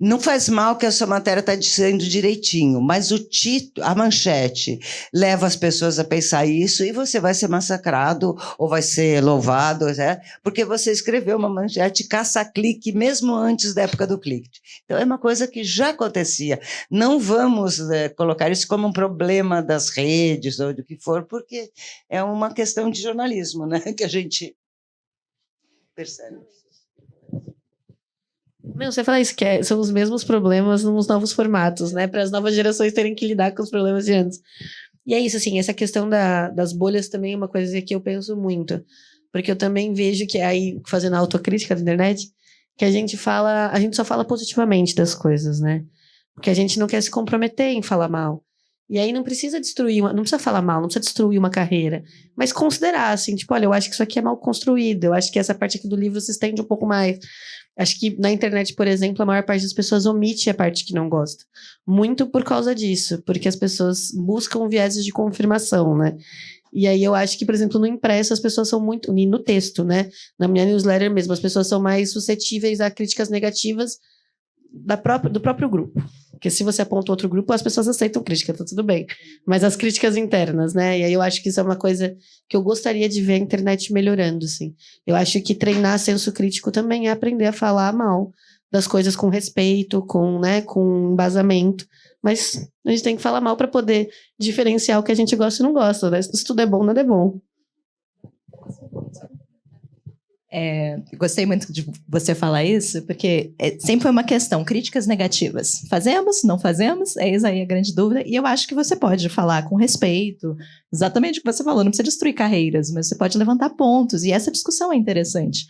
Não faz mal que a sua matéria está dizendo direitinho, mas o título, a manchete, leva as pessoas a pensar isso e você vai ser massacrado ou vai ser louvado, né? Porque você escreveu uma manchete caça-clique mesmo antes da época do clique. Então é uma coisa que já acontecia. Não vamos colocar isso como um problema das redes ou do que for, porque é uma questão de jornalismo, né? Que a gente percebe. Não, você fala isso, são os mesmos problemas nos novos formatos, né? Para as novas gerações terem que lidar com os problemas de antes. E é isso, assim, essa questão das bolhas também é uma coisa que eu penso muito. Porque eu também vejo que aí, fazendo a autocrítica da internet, que a gente só fala positivamente das coisas, né? Porque a gente não quer se comprometer em falar mal. E aí não precisa não precisa falar mal, não precisa destruir uma carreira, mas considerar, assim, tipo, olha, eu acho que isso aqui é mal construído, eu acho que essa parte aqui do livro se estende um pouco mais. Acho que na internet, por exemplo, a maior parte das pessoas omite a parte que não gosta. Muito por causa disso, porque as pessoas buscam vieses de confirmação, né? E aí eu acho que, por exemplo, no impresso as pessoas são muito... E no texto, né? Na minha newsletter mesmo, as pessoas são mais suscetíveis a críticas negativas do próprio grupo. Porque se você aponta outro grupo, as pessoas aceitam crítica, tá tudo bem. Mas as críticas internas, né? E aí eu acho que isso é uma coisa que eu gostaria de ver a internet melhorando, assim. Eu acho que treinar senso crítico também é aprender a falar mal das coisas com respeito, com embasamento. Mas a gente tem que falar mal para poder diferenciar o que a gente gosta e não gosta, né? Se tudo é bom, nada é bom. Gostei muito de você falar isso, porque sempre foi uma questão, críticas negativas. Fazemos, não fazemos? Eis aí a grande dúvida. E eu acho que você pode falar com respeito, exatamente o que você falou, não precisa destruir carreiras, mas você pode levantar pontos, e essa discussão é interessante.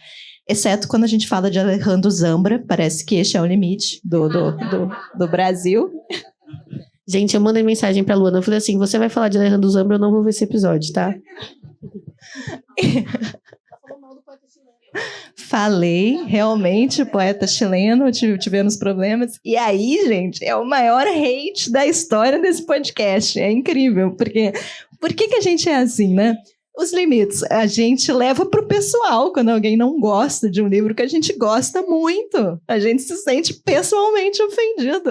Exceto quando a gente fala de Alejandro Zambra, parece que este é o limite do Brasil. Gente, eu mandei mensagem pra Luana, eu falei assim, você vai falar de Alejandro Zambra, eu não vou ver esse episódio, tá? Falei, realmente, poeta chileno, tivemos problemas. E aí, gente, é o maior hate da história desse podcast. É incrível, porque por que a gente é assim, né? Os limites, a gente leva pro pessoal quando alguém não gosta de um livro que a gente gosta muito. A gente se sente pessoalmente ofendido.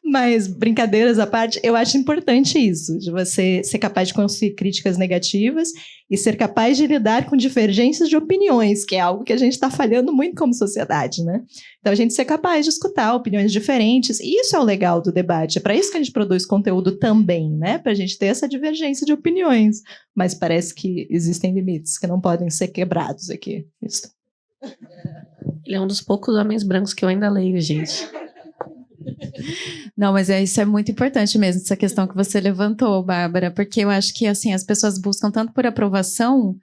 Mas, brincadeiras à parte, eu acho importante isso, de você ser capaz de construir críticas negativas e ser capaz de lidar com divergências de opiniões, que é algo que a gente está falhando muito como sociedade, né? Então, a gente ser capaz de escutar opiniões diferentes, e isso é o legal do debate, é para isso que a gente produz conteúdo também, né? Para a gente ter essa divergência de opiniões, mas parece que existem limites que não podem ser quebrados aqui. Isso. Ele é um dos poucos homens brancos que eu ainda leio, gente. Não, mas isso é muito importante mesmo, essa questão que você levantou, Bárbara, porque eu acho que assim, as pessoas buscam tanto por aprovação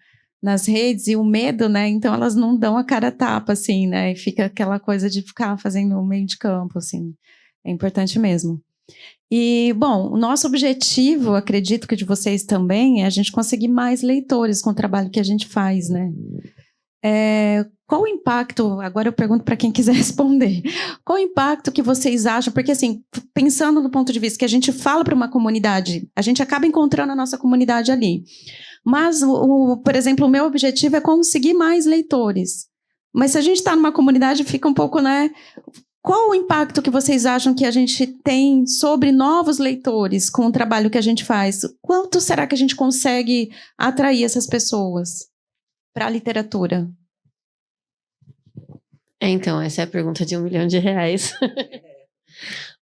nas redes e o medo, né? Então elas não dão a cara a tapa, assim, né? E fica aquela coisa de ficar fazendo o meio de campo, assim. É importante mesmo. E, bom, o nosso objetivo, acredito que de vocês também, é a gente conseguir mais leitores com o trabalho que a gente faz, né? Qual o impacto, agora eu pergunto para quem quiser responder, qual o impacto que vocês acham, porque assim, pensando do ponto de vista que a gente fala para uma comunidade, a gente acaba encontrando a nossa comunidade ali, mas, por exemplo, o meu objetivo é conseguir mais leitores, mas se a gente está numa comunidade, fica um pouco, né, qual o impacto que vocês acham que a gente tem sobre novos leitores com o trabalho que a gente faz? Quanto será que a gente consegue atrair essas pessoas para a literatura? Então, essa é a pergunta de R$1 milhão.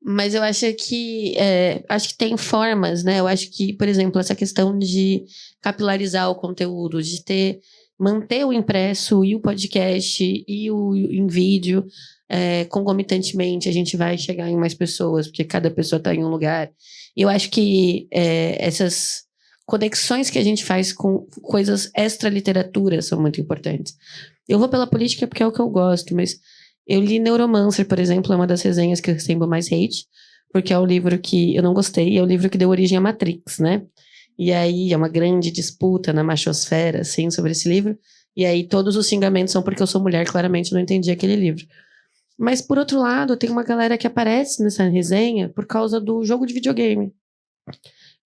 Mas eu acho que tem formas, né? Eu acho que, por exemplo, essa questão de capilarizar o conteúdo, de manter o impresso e o podcast e o em vídeo, concomitantemente, a gente vai chegar em mais pessoas, porque cada pessoa está em um lugar. E eu acho que essas conexões que a gente faz com coisas extra-literatura são muito importantes. Eu vou pela política porque é o que eu gosto, mas eu li Neuromancer, por exemplo, é uma das resenhas que eu recebo mais hate, porque é o livro que eu não gostei, é o livro que deu origem à Matrix, né? E aí é uma grande disputa na machosfera, assim, sobre esse livro, e aí todos os xingamentos são porque eu sou mulher, claramente não entendi aquele livro. Mas, por outro lado, tem uma galera que aparece nessa resenha por causa do jogo de videogame.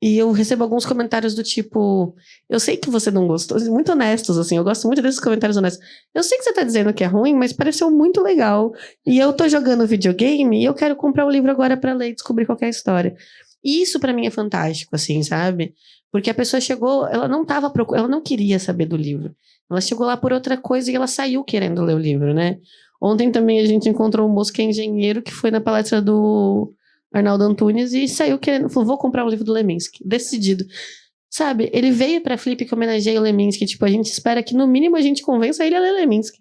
E eu recebo alguns comentários do tipo, eu sei que você não gostou, muito honestos, assim, eu gosto muito desses comentários honestos. Eu sei que você tá dizendo que é ruim, mas pareceu muito legal. E eu tô jogando videogame e eu quero comprar o livro agora pra ler e descobrir qual que é a história. E isso pra mim é fantástico, assim, sabe? Porque a pessoa chegou, ela não tava ela não queria saber do livro. Ela chegou lá por outra coisa e ela saiu querendo ler o livro, né? Ontem também a gente encontrou um moço que é engenheiro que foi na palestra do Arnaldo Antunes e saiu querendo, falou, vou comprar o livro do Leminski, decidido. Sabe, ele veio pra Flip que homenageia o Leminski, tipo, a gente espera que no mínimo a gente convença ele a ler Leminski.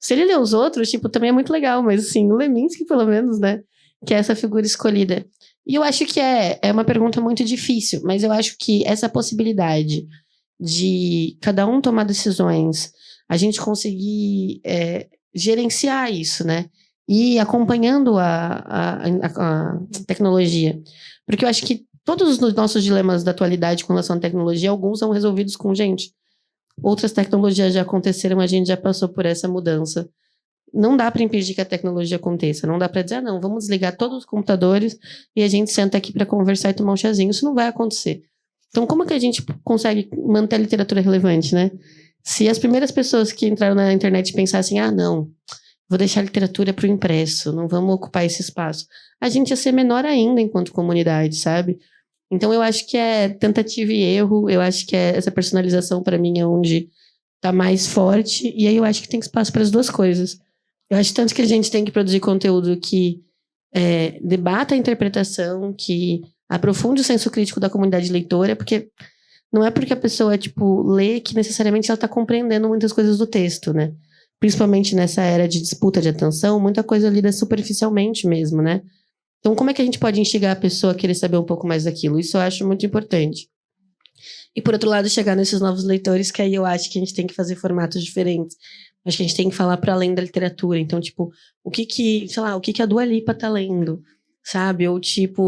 Se ele ler os outros, tipo, também é muito legal, mas assim, o Leminski pelo menos, né, que é essa figura escolhida. E eu acho que é uma pergunta muito difícil, mas eu acho que essa possibilidade de cada um tomar decisões, a gente conseguir gerenciar isso, né? E acompanhando a tecnologia. Porque eu acho que todos os nossos dilemas da atualidade com relação à tecnologia, alguns são resolvidos com gente. Outras tecnologias já aconteceram, a gente já passou por essa mudança. Não dá para impedir que a tecnologia aconteça. Não dá para dizer, não, vamos desligar todos os computadores e a gente senta aqui para conversar e tomar um chazinho. Isso não vai acontecer. Então, como que a gente consegue manter a literatura relevante, né? Se as primeiras pessoas que entraram na internet pensassem, não, vou deixar a literatura para o impresso, não vamos ocupar esse espaço, a gente ia ser menor ainda enquanto comunidade, sabe? Então, eu acho que é tentativa e erro, eu acho que essa personalização, para mim, é onde está mais forte, e aí eu acho que tem espaço para as duas coisas. Eu acho tanto que a gente tem que produzir conteúdo que debata a interpretação, que aprofunde o senso crítico da comunidade leitora, porque não é porque a pessoa, lê que necessariamente ela está compreendendo muitas coisas do texto, né? Principalmente nessa era de disputa de atenção, muita coisa lida superficialmente mesmo, né? Então, como é que a gente pode instigar a pessoa a querer saber um pouco mais daquilo? Isso eu acho muito importante. E, por outro lado, chegar nesses novos leitores, que aí eu acho que a gente tem que fazer formatos diferentes. Acho que a gente tem que falar para além da literatura. Então, o que a Dua Lipa tá lendo, sabe? Ou,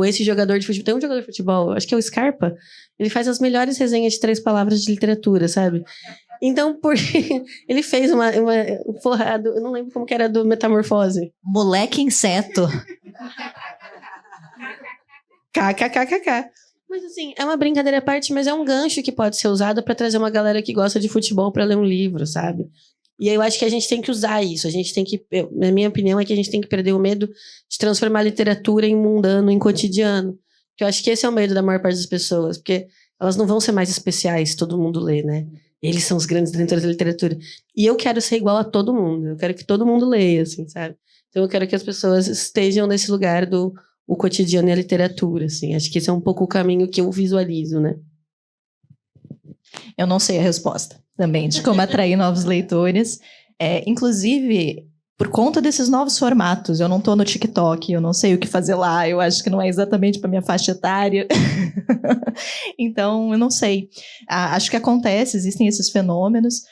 esse jogador de futebol... Tem um jogador de futebol, acho que é o Scarpa, ele faz as melhores resenhas de 3 palavras de literatura, sabe? Então, ele fez uma forrado, eu não lembro como que era do Metamorfose. Moleque inseto. KKKKK. Mas assim, é uma brincadeira à parte, mas é um gancho que pode ser usado para trazer uma galera que gosta de futebol para ler um livro, sabe? E aí eu acho que a gente tem que usar isso. A gente tem que, na minha opinião, é que a gente tem que perder o medo de transformar a literatura em mundano, em cotidiano. Que eu acho que esse é o medo da maior parte das pessoas, porque elas não vão ser mais especiais se todo mundo lê, né? Eles são os grandes detentores da literatura. E eu quero ser igual a todo mundo. Eu quero que todo mundo leia, assim, sabe? Então eu quero que as pessoas estejam nesse lugar do o cotidiano e a literatura, assim. Acho que esse é um pouco o caminho que eu visualizo, né? Eu não sei a resposta também de como atrair novos leitores. Inclusive, por conta desses novos formatos, eu não estou no TikTok, eu não sei o que fazer lá, eu acho que não é exatamente para minha faixa etária. Então, eu não sei. Acho que acontece, existem esses fenômenos,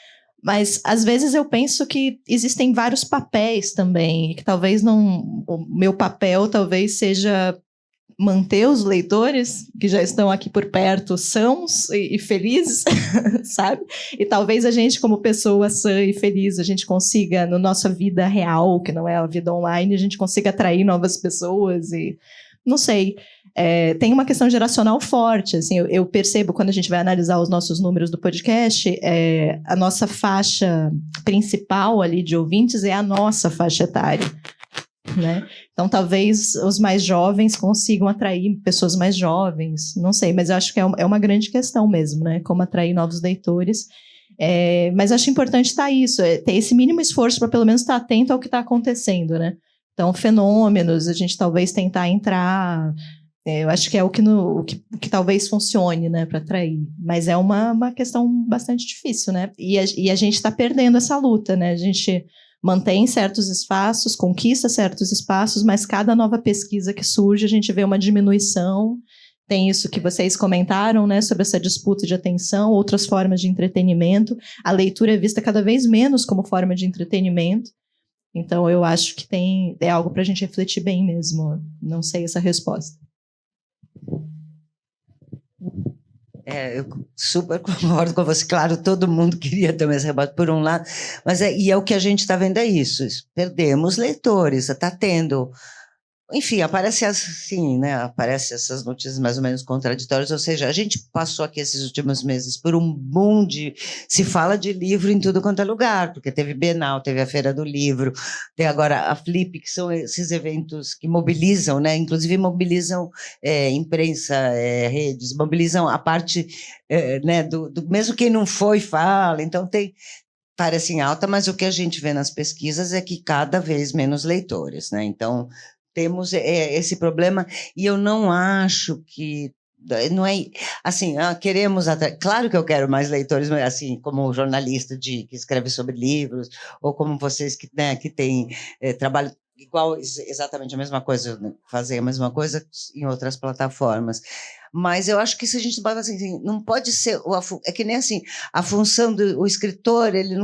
mas às vezes eu penso que existem vários papéis também, que talvez não... O meu papel talvez seja manter os leitores que já estão aqui por perto sãos e felizes, sabe? E talvez a gente, como pessoa sã e feliz, a gente consiga, na nossa vida real, que não é a vida online, a gente consiga atrair novas pessoas e... Não sei. Tem uma questão geracional forte, assim, eu percebo quando a gente vai analisar os nossos números do podcast, a nossa faixa principal ali de ouvintes é a nossa faixa etária, né? Então talvez os mais jovens consigam atrair pessoas mais jovens, não sei, mas eu acho que é uma grande questão mesmo, né? Como atrair novos leitores. Mas acho importante estar isso, ter esse mínimo esforço para pelo menos estar atento ao que está acontecendo, né? Então, fenômenos, a gente talvez tentar entrar, eu acho que é o que talvez funcione, né, para atrair. Mas é uma questão bastante difícil, né? E a gente está perdendo essa luta, né? A gente mantém certos espaços, conquista certos espaços, mas cada nova pesquisa que surge, a gente vê uma diminuição. Tem isso que vocês comentaram, né, sobre essa disputa de atenção, outras formas de entretenimento. A leitura é vista cada vez menos como forma de entretenimento. Então, eu acho que é algo para a gente refletir bem mesmo. Não sei essa resposta. Eu super concordo com você. Claro, todo mundo queria ter essa resposta, por um lado. Mas é o que a gente está vendo é isso. Perdemos leitores. Está tendo enfim, aparece assim, né? Aparece essas notícias mais ou menos contraditórias, ou seja, a gente passou aqui esses últimos meses por um boom de... Se fala de livro em tudo quanto é lugar, porque teve Bienal, teve a Feira do Livro, tem agora a Flip, que são esses eventos que mobilizam, né? Inclusive mobilizam imprensa, redes, mobilizam a parte, né? Mesmo quem não foi, fala, então tem... Parece em alta, mas o que a gente vê nas pesquisas é que cada vez menos leitores, né? Então, temos esse problema, e eu não acho que... Não é assim, queremos... Claro que eu quero mais leitores, mas, assim, como jornalista que escreve sobre livros, ou como vocês que, né, que têm trabalho igual, exatamente a mesma coisa, né, fazer a mesma coisa em outras plataformas. Mas eu acho que se a gente bota assim, não pode ser... É que nem assim, a função do escritor, ele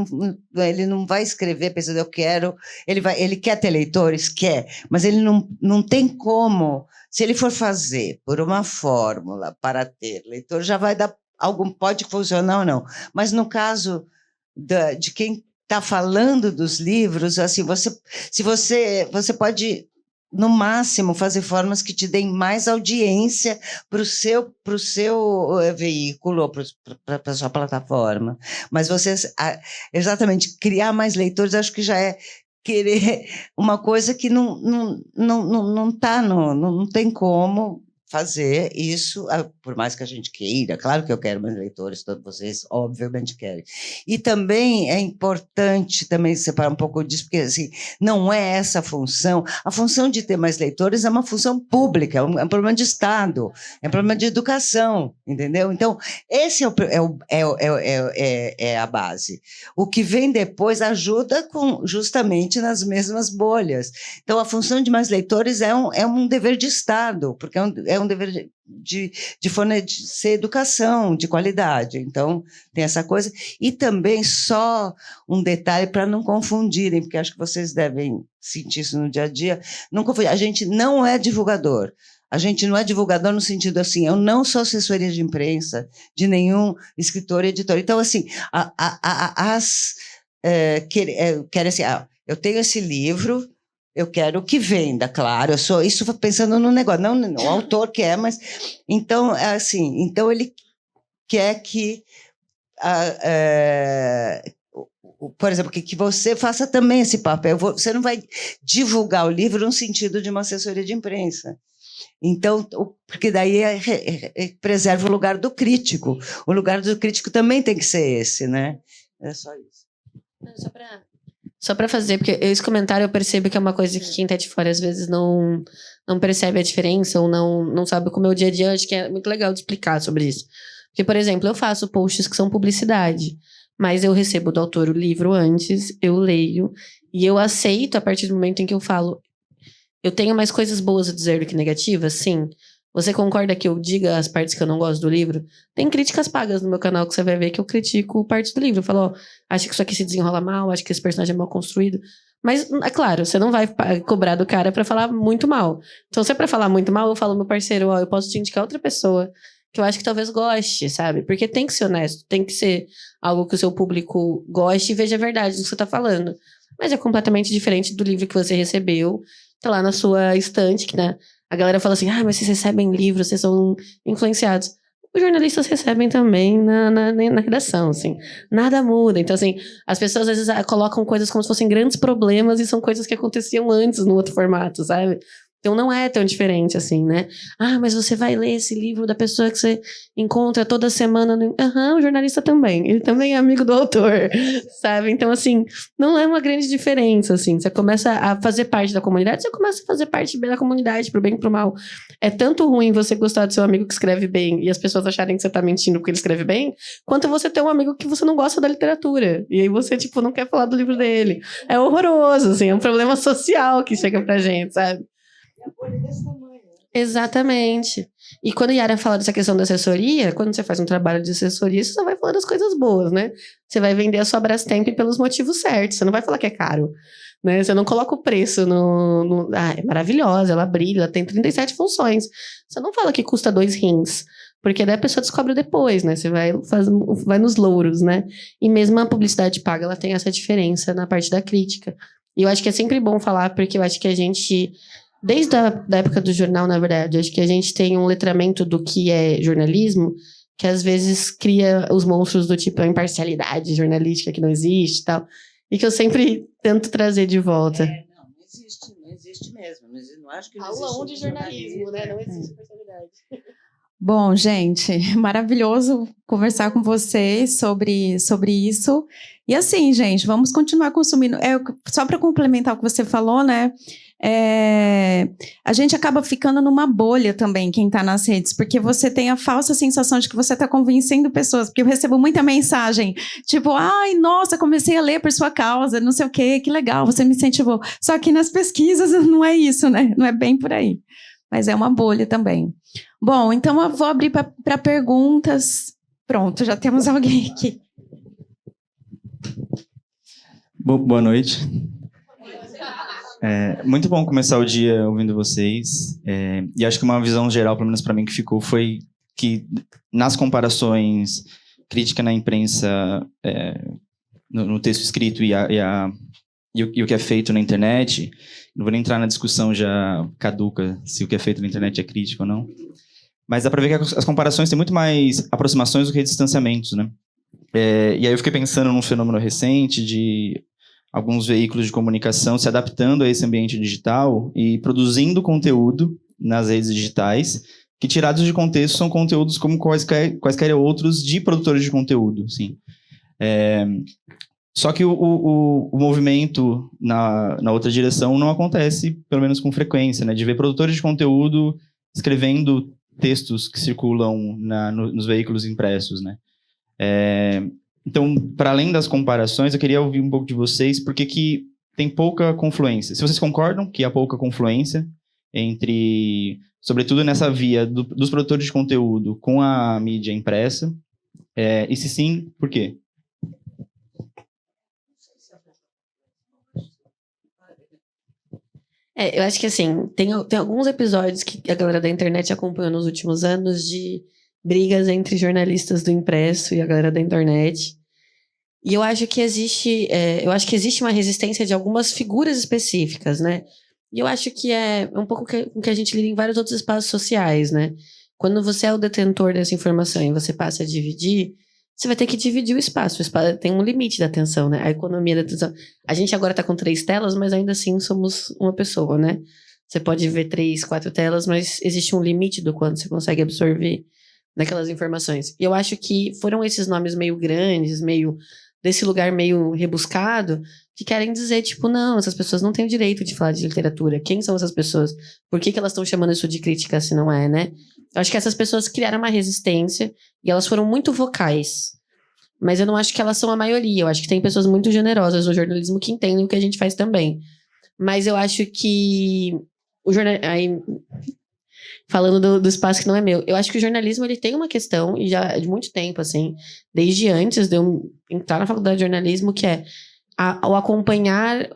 não vai escrever pensando, eu quero... Ele quer ter leitores? Quer, mas ele não tem como... Se ele for fazer por uma fórmula para ter leitor, já vai dar algum... Pode funcionar ou não. Mas no caso de quem está falando dos livros, assim, você pode... no máximo, fazer formas que te deem mais audiência para o seu veículo ou para a sua plataforma. Mas exatamente, criar mais leitores, acho que já é querer uma coisa que não tem como fazer isso, por mais que a gente queira. Claro que eu quero mais leitores, todos vocês obviamente querem. E também é importante também separar um pouco disso, porque assim, não é essa a função. A função de ter mais leitores é uma função pública, é um problema de Estado, é um problema de educação, entendeu? Então, esse é a base. O que vem depois ajuda justamente nas mesmas bolhas. Então, a função de mais leitores é um dever de Estado, porque é um dever de fornecer educação de qualidade. Então, tem essa coisa. E também, só um detalhe para não confundirem, porque acho que vocês devem sentir isso no dia a dia, não confundir. A gente não é divulgador. A gente não é divulgador no sentido assim, eu não sou assessoria de imprensa de nenhum escritor e editor. Então, assim, querem assim, eu tenho esse livro, eu quero que venda, claro, eu sou isso pensando no negócio, não o autor quer, mas então assim, então ele quer que por exemplo, que você faça também esse papel. Você não vai divulgar o livro no sentido de uma assessoria de imprensa. Então, porque daí preserva o lugar do crítico. O lugar do crítico também tem que ser esse, né? É só isso. Só para fazer, porque esse comentário eu percebo que é uma coisa que quem está de fora às vezes não percebe a diferença ou não sabe como é o dia a dia. Eu acho que é muito legal de explicar sobre isso. Porque, por exemplo, eu faço posts que são publicidade, mas eu recebo do autor o livro antes, eu leio, e eu aceito a partir do momento em que eu falo, eu tenho mais coisas boas a dizer do que negativas? Sim. Você concorda que eu diga as partes que eu não gosto do livro? Tem críticas pagas no meu canal que você vai ver que eu critico partes do livro. Eu falo, acho que isso aqui se desenrola mal, acho que esse personagem é mal construído. Mas, é claro, você não vai cobrar do cara pra falar muito mal. Então, se é pra falar muito mal, eu falo, meu parceiro, eu posso te indicar outra pessoa que eu acho que talvez goste, sabe? Porque tem que ser honesto, tem que ser algo que o seu público goste e veja a verdade do que você tá falando. Mas é completamente diferente do livro que você recebeu, tá lá na sua estante, que, né? A galera fala assim, mas vocês recebem livros, vocês são influenciados. Os jornalistas recebem também na redação, assim. Nada muda. Então, assim, as pessoas às vezes colocam coisas como se fossem grandes problemas e são coisas que aconteciam antes no outro formato, sabe? Então não é tão diferente assim, né? Mas você vai ler esse livro da pessoa que você encontra toda semana. O jornalista também. Ele também é amigo do autor, sabe? Então, assim, não é uma grande diferença, assim. Você começa a fazer parte da comunidade, você começa a fazer parte da comunidade, pro bem e pro mal. É tanto ruim você gostar do seu amigo que escreve bem e as pessoas acharem que você tá mentindo porque ele escreve bem, quanto você ter um amigo que você não gosta da literatura. E aí você, tipo, não quer falar do livro dele. É horroroso, assim. É um problema social que chega pra gente, sabe? Exatamente. E quando a Yara fala dessa questão da assessoria, quando você faz um trabalho de assessoria, você só vai falar das coisas boas, né? Você vai vender a sua Brastemp pelos motivos certos. Você não vai falar que é caro, né? Você não coloca o preço é maravilhosa, ela brilha, ela tem 37 funções. Você não fala que custa 2 rins, porque daí a pessoa descobre depois, né? Você vai nos louros, né? E mesmo a publicidade paga, ela tem essa diferença na parte da crítica. E eu acho que é sempre bom falar, porque eu acho que a gente desde da época do jornal, na verdade, acho que a gente tem um letramento do que é jornalismo, que às vezes cria os monstros do tipo a imparcialidade jornalística que não existe e tal, e que eu sempre tento trazer de volta. Não existe mesmo. Não acho que não Aula existe 1 de jornalismo, né? Não existe imparcialidade. Bom, gente, maravilhoso conversar com vocês sobre isso. E assim, gente, vamos continuar consumindo. Só para complementar o que você falou, né? A gente acaba ficando numa bolha também, quem está nas redes, porque você tem a falsa sensação de que você está convencendo pessoas, porque eu recebo muita mensagem, tipo, ai, nossa, comecei a ler por sua causa, não sei o quê, que legal, você me incentivou. Só que nas pesquisas não é isso, né? Não é bem por aí. Mas é uma bolha também. Bom, então eu vou abrir para perguntas. Pronto, já temos alguém aqui. Boa noite. Muito bom começar o dia ouvindo vocês. E acho que uma visão geral, pelo menos para mim, que ficou foi que nas comparações, crítica na imprensa, no texto escrito e o que é feito na internet, não vou nem entrar na discussão já caduca se o que é feito na internet é crítica ou não, mas dá para ver que as comparações têm muito mais aproximações do que distanciamentos, né? E aí eu fiquei pensando num fenômeno recente de alguns veículos de comunicação se adaptando a esse ambiente digital e produzindo conteúdo nas redes digitais, que tirados de contexto são conteúdos como quaisquer outros de produtores de conteúdo, sim. Só que o movimento na outra direção não acontece, pelo menos com frequência, né? De ver produtores de conteúdo escrevendo textos que circulam nos veículos impressos, né? Então, para além das comparações, eu queria ouvir um pouco de vocês, porque que tem pouca confluência. Se vocês concordam que há pouca confluência entre, sobretudo nessa via dos produtores de conteúdo com a mídia impressa, e se sim, por quê? Eu acho que assim, tem alguns episódios que a galera da internet acompanhou nos últimos anos de brigas entre jornalistas do impresso e a galera da internet. E eu acho que existe uma resistência de algumas figuras específicas, né? E eu acho que é um pouco o que a gente lida em vários outros espaços sociais, né? Quando você é o detentor dessa informação e você passa a dividir, você vai ter que dividir o espaço. O espaço tem um limite da atenção, né? A economia da atenção. A gente agora tá com 3 telas, mas ainda assim somos uma pessoa, né? Você pode ver 3, 4 telas, mas existe um limite do quanto você consegue absorver daquelas informações. E eu acho que foram esses nomes meio grandes, meio desse lugar meio rebuscado, que querem dizer, tipo, não, essas pessoas não têm o direito de falar de literatura. Quem são essas pessoas? Por que elas estão chamando isso de crítica se não é, né? Eu acho que essas pessoas criaram uma resistência e elas foram muito vocais. Mas eu não acho que elas são a maioria. Eu acho que tem pessoas muito generosas no jornalismo que entendem o que a gente faz também. Mas eu acho que o jornalismo... Falando do espaço que não é meu. Eu acho que o jornalismo ele tem uma questão, e já de muito tempo, assim, desde antes de eu entrar na faculdade de jornalismo, que é ao acompanhar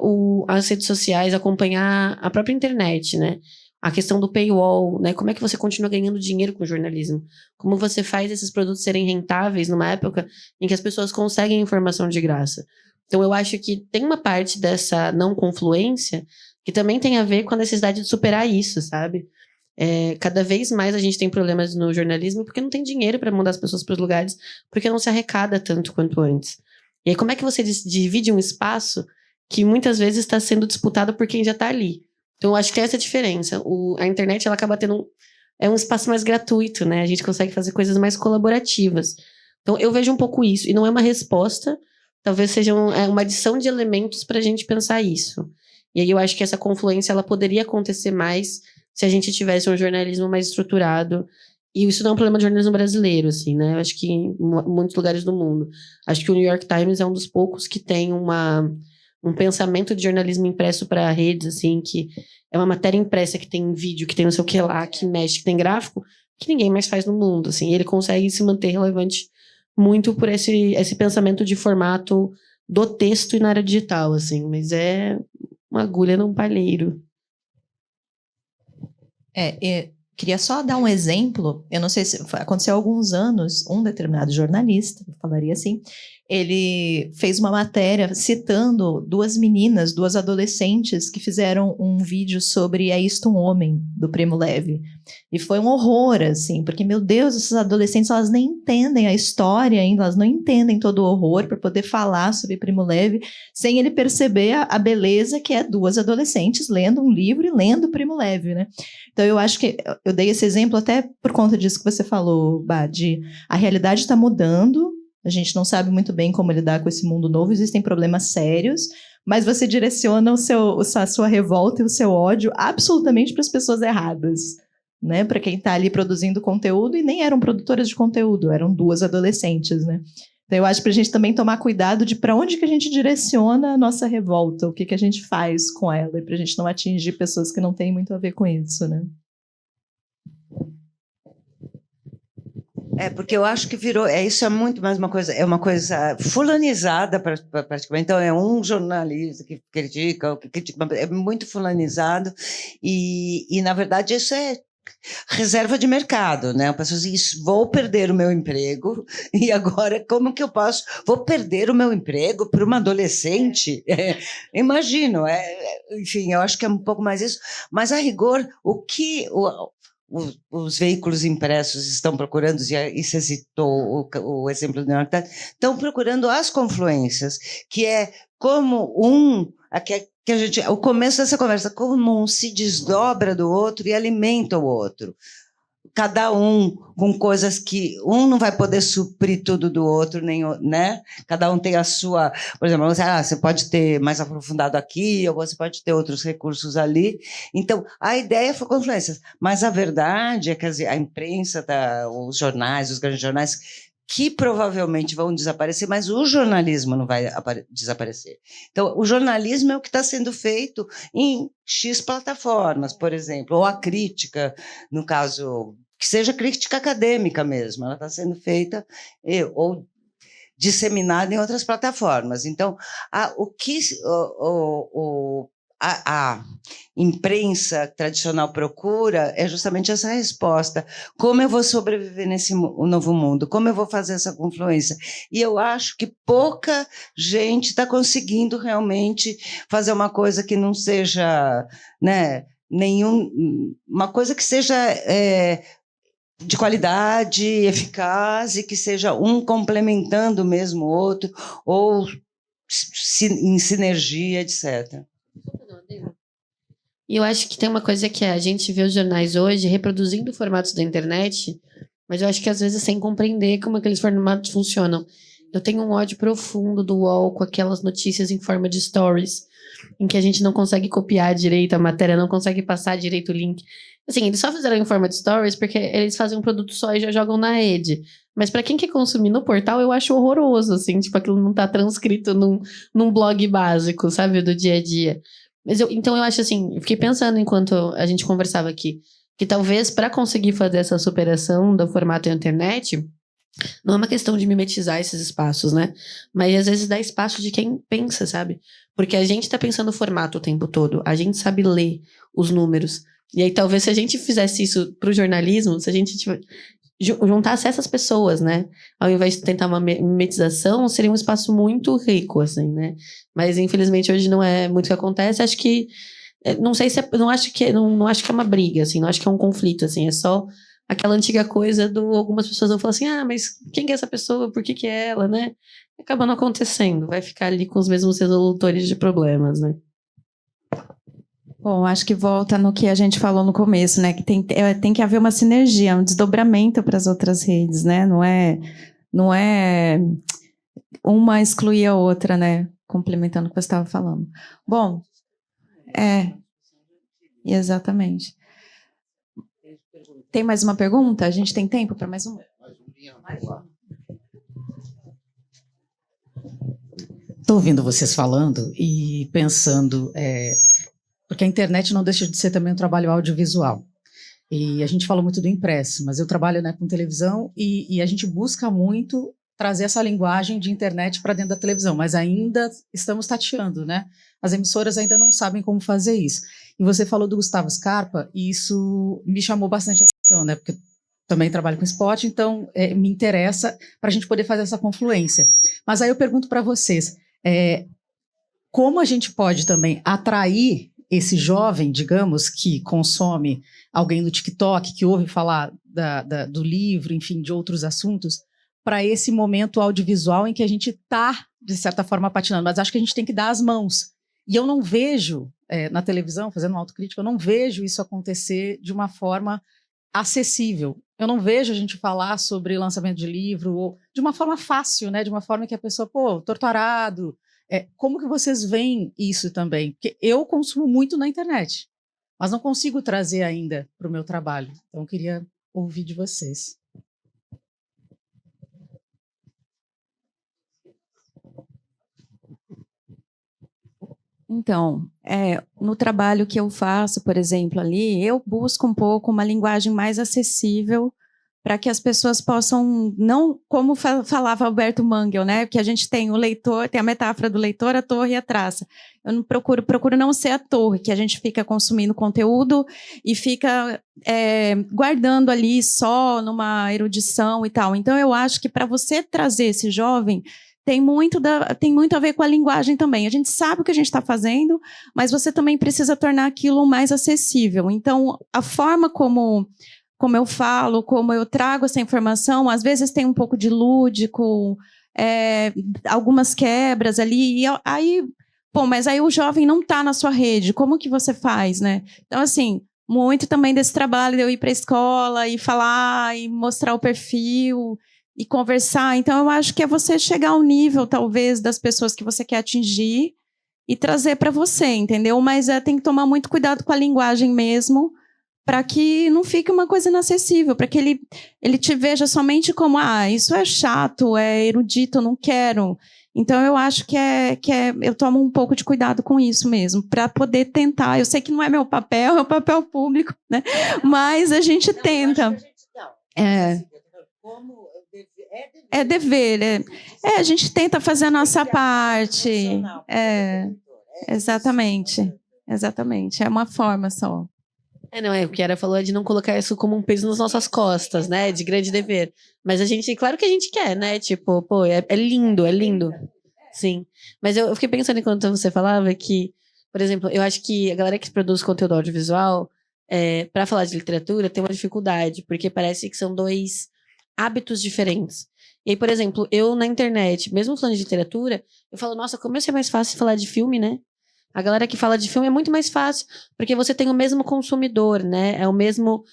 as redes sociais, acompanhar a própria internet, né? A questão do paywall, né? Como é que você continua ganhando dinheiro com o jornalismo? Como você faz esses produtos serem rentáveis numa época em que as pessoas conseguem informação de graça? Então, eu acho que tem uma parte dessa não confluência que também tem a ver com a necessidade de superar isso, sabe? Cada vez mais a gente tem problemas no jornalismo porque não tem dinheiro para mandar as pessoas para os lugares, porque não se arrecada tanto quanto antes. E aí, como é que você divide um espaço que muitas vezes está sendo disputado por quem já está ali? Então, eu acho que tem essa diferença. A internet, ela acaba tendo um espaço mais gratuito, né? A gente consegue fazer coisas mais colaborativas. Então, eu vejo um pouco isso. E não é uma resposta, talvez seja uma adição de elementos para a gente pensar isso. E aí, eu acho que essa confluência, ela poderia acontecer mais se a gente tivesse um jornalismo mais estruturado. E isso não é um problema do jornalismo brasileiro, assim, né? Eu acho que em muitos lugares do mundo. Acho que o New York Times é um dos poucos que tem um pensamento de jornalismo impresso para redes, assim, que é uma matéria impressa que tem vídeo, que tem não sei o que lá, que mexe, que tem gráfico, que ninguém mais faz no mundo, assim. E ele consegue se manter relevante muito por esse pensamento de formato do texto e na área digital, assim. Mas é uma agulha num palheiro. Queria só dar um exemplo. Eu não sei se aconteceu há alguns anos, um determinado jornalista, eu falaria assim, ele fez uma matéria citando duas meninas, duas adolescentes que fizeram um vídeo sobre É Isto um Homem, do Primo Levi. E foi um horror, assim, porque, meu Deus, essas adolescentes, elas nem entendem a história ainda, elas não entendem todo o horror para poder falar sobre Primo Levi, sem ele perceber a beleza que é duas adolescentes lendo um livro e lendo Primo Levi, né? Então, eu acho que eu dei esse exemplo até por conta disso que você falou, Badi. A realidade está mudando, a gente não sabe muito bem como lidar com esse mundo novo, existem problemas sérios, mas você direciona a sua revolta e o seu ódio absolutamente para as pessoas erradas, né? Para quem está ali produzindo conteúdo, e nem eram produtoras de conteúdo, eram duas adolescentes, né? Então eu acho para a gente também tomar cuidado de para onde que a gente direciona a nossa revolta, o que que a gente faz com ela, e para a gente não atingir pessoas que não têm muito a ver com isso, né? Porque eu acho que virou, isso é muito mais uma coisa fulanizada praticamente. Então é um jornalista que critica, é muito fulanizado e na verdade isso é reserva de mercado, né? A pessoa diz, vou perder o meu emprego e agora como que eu posso? Vou perder o meu emprego para uma adolescente? Imagino, enfim, eu acho que é um pouco mais isso. Mas a rigor, o que os veículos impressos estão procurando, e você citou o exemplo do New York Times, estão procurando as confluências, que é como que a gente, o começo dessa conversa, como um se desdobra do outro e alimenta o outro. Cada um com coisas que um não vai poder suprir tudo do outro, nem, né? Cada um tem a sua, por exemplo, você pode ter mais aprofundado aqui, ou você pode ter outros recursos ali. Então, a ideia foi confluências, mas a verdade é que a imprensa, os jornais, os grandes jornais, que provavelmente vão desaparecer, mas o jornalismo não vai desaparecer. Então, o jornalismo é o que está sendo feito em X plataformas, por exemplo, ou a crítica, no caso, que seja crítica acadêmica mesmo, ela está sendo feita ou disseminada em outras plataformas. Então, a imprensa tradicional procura é justamente essa resposta. Como eu vou sobreviver nesse novo mundo? Como eu vou fazer essa confluência? E eu acho que pouca gente está conseguindo realmente fazer uma coisa que não seja, né, uma coisa que seja de qualidade, eficaz, e que seja um complementando mesmo o outro, ou em sinergia, etc. E eu acho que tem uma coisa que a gente vê os jornais hoje reproduzindo formatos da internet, mas eu acho que às vezes sem compreender como aqueles formatos funcionam. Eu tenho um ódio profundo do UOL com aquelas notícias em forma de stories, em que a gente não consegue copiar direito a matéria, não consegue passar direito o link. Assim, eles só fizeram em forma de stories porque eles fazem um produto só e já jogam na rede. Mas para quem quer consumir no portal, eu acho horroroso, assim, tipo, aquilo não tá transcrito num blog básico, sabe, do dia a dia. Então eu acho assim, eu fiquei pensando enquanto a gente conversava aqui, que talvez para conseguir fazer essa superação do formato internet, não é uma questão de mimetizar esses espaços, né? Mas às vezes dá espaço de quem pensa, sabe? Porque a gente tá pensando o formato o tempo todo, a gente sabe ler os números. E aí talvez se a gente fizesse isso pro jornalismo, se a gente juntasse essas pessoas, né? Ao invés de tentar uma mimetização, seria um espaço muito rico, assim, né? Mas infelizmente hoje não é muito o que acontece. Acho que não sei se não acho que é uma briga, assim, não acho que é um conflito, assim, é só aquela antiga coisa algumas pessoas vão falar assim, mas quem que é essa pessoa? Por que é ela, né? Acaba não acontecendo, vai ficar ali com os mesmos resolutores de problemas, né? Bom, acho que volta no que a gente falou no começo, né? Que tem que haver uma sinergia, um desdobramento para as outras redes, né? Não é uma excluir a outra, né? Complementando o que você estava falando. Bom, exatamente. Tem mais uma pergunta? A gente tem tempo para mais uma? Estou ouvindo vocês falando e pensando, porque a internet não deixa de ser também um trabalho audiovisual. E a gente fala muito do impresso, mas eu trabalho, né, com televisão e a gente busca muito trazer essa linguagem de internet para dentro da televisão, mas ainda estamos tateando, né? As emissoras ainda não sabem como fazer isso. E você falou do Gustavo Scarpa, e isso me chamou bastante atenção, né? Porque também trabalho com esporte, então me interessa para a gente poder fazer essa confluência. Mas aí eu pergunto para vocês, como a gente pode também atrair esse jovem, digamos, que consome alguém no TikTok, que ouve falar do livro, enfim, de outros assuntos, para esse momento audiovisual em que a gente está, de certa forma, patinando. Mas acho que a gente tem que dar as mãos. E eu não vejo, na televisão, fazendo uma autocrítica, eu não vejo isso acontecer de uma forma acessível. Eu não vejo a gente falar sobre lançamento de livro ou de uma forma fácil, né? De uma forma que a pessoa, torturado. Como que vocês veem isso também? Porque eu consumo muito na internet, mas não consigo trazer ainda para o meu trabalho. Então, eu queria ouvir de vocês. Então, no trabalho que eu faço, por exemplo, ali, eu busco um pouco uma linguagem mais acessível para que as pessoas possam, não como falava Alberto Mangel, né? Que a gente tem o leitor, tem a metáfora do leitor, a torre e a traça. Eu não procuro não ser a torre, que a gente fica consumindo conteúdo e fica guardando ali só numa erudição e tal. Então, eu acho que para você trazer esse jovem, tem muito a ver com a linguagem também. A gente sabe o que a gente está fazendo, mas você também precisa tornar aquilo mais acessível. Então, a forma como eu falo, como eu trago essa informação, às vezes tem um pouco de lúdico, algumas quebras ali, e aí, mas aí o jovem não está na sua rede, como que você faz, né? Então, assim, muito também desse trabalho de eu ir para a escola e falar, e mostrar o perfil, e conversar. Então, eu acho que é você chegar ao nível, talvez, das pessoas que você quer atingir e trazer para você, entendeu? Mas tem que tomar muito cuidado com a linguagem mesmo, para que não fique uma coisa inacessível, para que ele te veja somente como, isso é chato, é erudito, eu não quero. Então, eu acho que eu tomo um pouco de cuidado com isso mesmo, para poder tentar. Eu sei que não é meu papel, é o papel público, né? Mas a gente tenta. É dever. A gente tenta fazer a nossa parte. Exatamente. É uma forma só. O que a Yara falou é de não colocar isso como um peso nas nossas costas, né? De grande dever. Mas claro que a gente quer, né? Tipo, é lindo, é lindo. Sim. Mas eu fiquei pensando enquanto você falava que, por exemplo, eu acho que a galera que produz conteúdo audiovisual, para falar de literatura, tem uma dificuldade, porque parece que são dois hábitos diferentes. E aí, por exemplo, eu na internet, mesmo falando de literatura, eu falo, nossa, como ia ser mais fácil falar de filme, né? A galera que fala de filme é muito mais fácil, porque você tem o mesmo consumidor, né? É o mesmo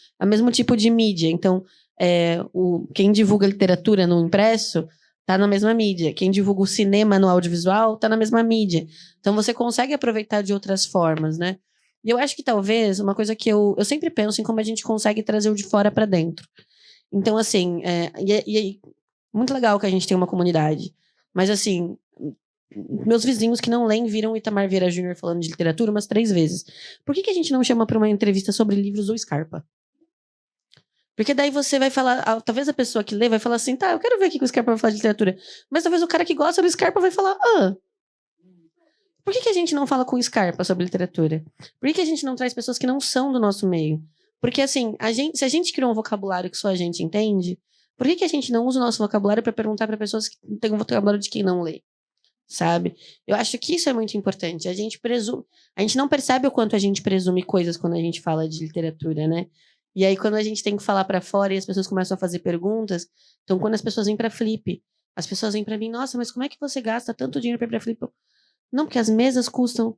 tipo de mídia. Então, quem divulga literatura no impresso tá na mesma mídia. Quem divulga o cinema no audiovisual tá na mesma mídia. Então, você consegue aproveitar de outras formas, né? E eu acho que talvez, uma coisa que eu sempre penso em como a gente consegue trazer o de fora para dentro. Então, assim, muito legal que a gente tem uma comunidade. Mas, assim, meus vizinhos que não leem viram o Itamar Vieira Júnior falando de literatura umas 3 vezes. Por que a gente não chama para uma entrevista sobre livros do Scarpa? Porque daí você vai falar, talvez a pessoa que lê vai falar assim, eu quero ver o que o Scarpa vai falar de literatura. Mas talvez o cara que gosta do Scarpa vai falar, por que a gente não fala com o Scarpa sobre literatura? Por que a gente não traz pessoas que não são do nosso meio? Porque, assim, se a gente criou um vocabulário que só a gente entende, por que a gente não usa o nosso vocabulário para perguntar para pessoas que têm um vocabulário de quem não lê? Sabe? Eu acho que isso é muito importante. A gente não percebe o quanto a gente presume coisas quando a gente fala de literatura, né? E aí, quando a gente tem que falar para fora e as pessoas começam a fazer perguntas, então, quando as pessoas vêm para Flip, as pessoas vêm para mim, nossa, mas como é que você gasta tanto dinheiro para ir para Flip? Não, porque as mesas custam.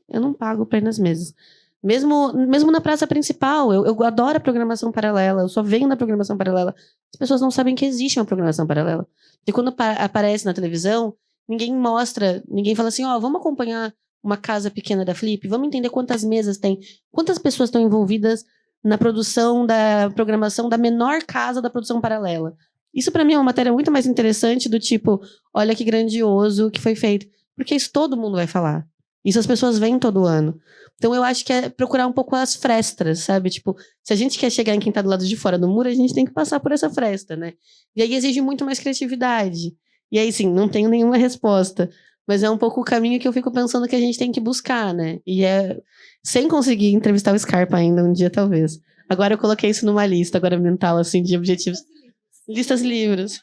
Eu não pago para ir nas mesas. Mesmo na praça principal, eu adoro a programação paralela, eu só venho da programação paralela. As pessoas não sabem que existe uma programação paralela. E quando aparece na televisão, ninguém mostra, ninguém fala assim, vamos acompanhar uma casa pequena da Flip, vamos entender quantas mesas tem, quantas pessoas estão envolvidas na produção da programação da menor casa da produção paralela. Isso, para mim, é uma matéria muito mais interessante do tipo, olha que grandioso que foi feito. Porque isso todo mundo vai falar. Isso as pessoas veem todo ano. Então, eu acho que é procurar um pouco as frestas, sabe? Tipo, se a gente quer chegar em quem tá do lado de fora do muro, a gente tem que passar por essa fresta, né? E aí exige muito mais criatividade. E aí, sim, não tenho nenhuma resposta. Mas é um pouco o caminho que eu fico pensando que a gente tem que buscar, né? E sem conseguir entrevistar o Scarpa ainda um dia, talvez. Agora eu coloquei isso numa lista, agora mental, assim, de objetivos. Listas livros.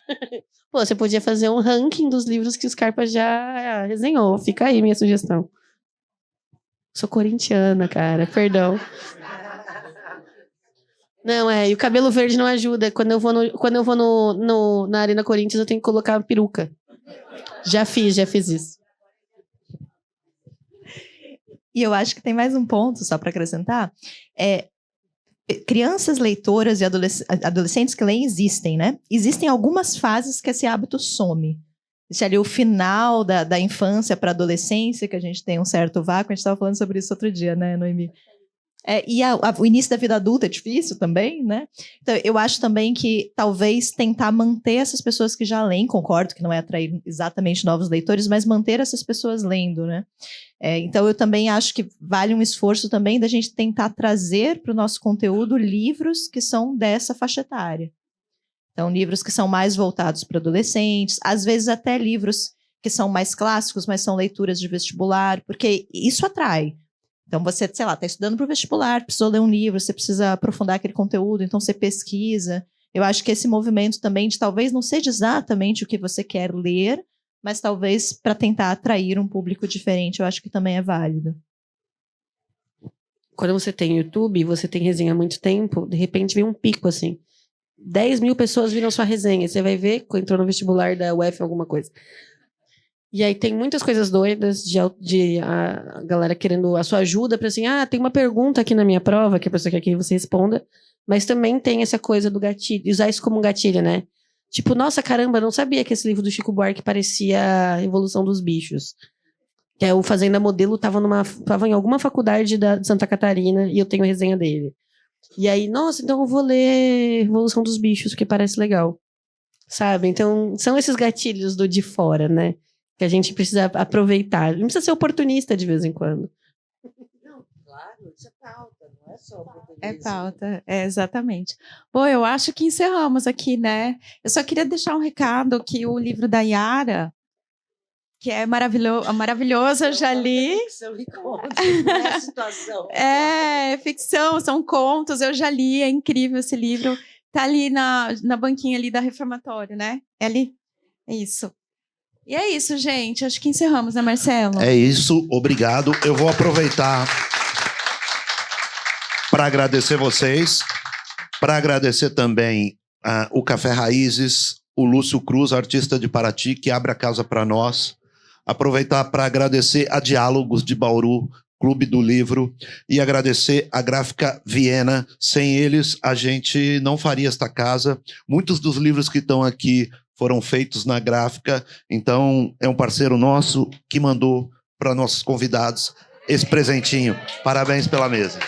Pô, você podia fazer um ranking dos livros que o Scarpa já resenhou. Fica aí minha sugestão. Sou corintiana, cara. Perdão. Não, e o cabelo verde não ajuda. Quando eu vou na Arena Corinthians, eu tenho que colocar uma peruca. Já fiz isso. E eu acho que tem mais um ponto, só para acrescentar. Crianças leitoras e adolescentes que leem existem, né? Existem algumas fases que esse hábito some. Existe ali o final da infância para a adolescência, que a gente tem um certo vácuo. A gente estava falando sobre isso outro dia, né, Noemi? E o início da vida adulta é difícil também, né? Então, eu acho também que talvez tentar manter essas pessoas que já leem, concordo que não é atrair exatamente novos leitores, mas manter essas pessoas lendo, né? Então, eu também acho que vale um esforço também da gente tentar trazer para o nosso conteúdo livros que são dessa faixa etária. Então, livros que são mais voltados para adolescentes, às vezes até livros que são mais clássicos, mas são leituras de vestibular, porque isso atrai. Então, você, sei lá, está estudando para o vestibular, precisou ler um livro, você precisa aprofundar aquele conteúdo, então você pesquisa. Eu acho que esse movimento também de talvez não seja exatamente o que você quer ler, mas talvez para tentar atrair um público diferente, eu acho que também é válido. Quando você tem YouTube, você tem resenha há muito tempo, de repente vem um pico, assim. 10 mil pessoas viram sua resenha, você vai ver, entrou no vestibular da UF alguma coisa. E aí tem muitas coisas doidas de a galera querendo a sua ajuda para assim, tem uma pergunta aqui na minha prova que a pessoa quer que você responda, mas também tem essa coisa do gatilho, usar isso como um gatilho, né? Tipo, nossa, caramba, não sabia que esse livro do Chico Buarque parecia a Revolução dos Bichos. Que é o Fazenda Modelo tava em alguma faculdade de Santa Catarina e eu tenho a resenha dele. E aí, nossa, então eu vou ler Revolução dos Bichos, porque parece legal. Sabe? Então, são esses gatilhos do de fora, né? Que a gente precisa aproveitar. Não precisa ser oportunista de vez em quando. Não, claro, isso é pauta, não é só oportunismo. É pauta, exatamente. Bom, eu acho que encerramos aqui, né? Eu só queria deixar um recado que o livro da Yara, que é maravilhoso, eu já li. Ficção e contos, não é situação. É ficção, são contos, eu já li, é incrível esse livro. Tá ali na banquinha ali da Reformatório, né? É ali? É isso. E é isso, gente. Acho que encerramos, né, Marcelo? É isso, obrigado. Eu vou aproveitar para agradecer vocês, para agradecer também o Café Raízes, o Lúcio Cruz, artista de Paraty, que abre a casa para nós. Aproveitar para agradecer a Diálogos de Bauru, Clube do Livro, e agradecer a Gráfica Viena. Sem eles, a gente não faria esta casa. Muitos dos livros que estão aqui foram feitos na Gráfica, então é um parceiro nosso que mandou para nossos convidados esse presentinho. Parabéns pela mesa.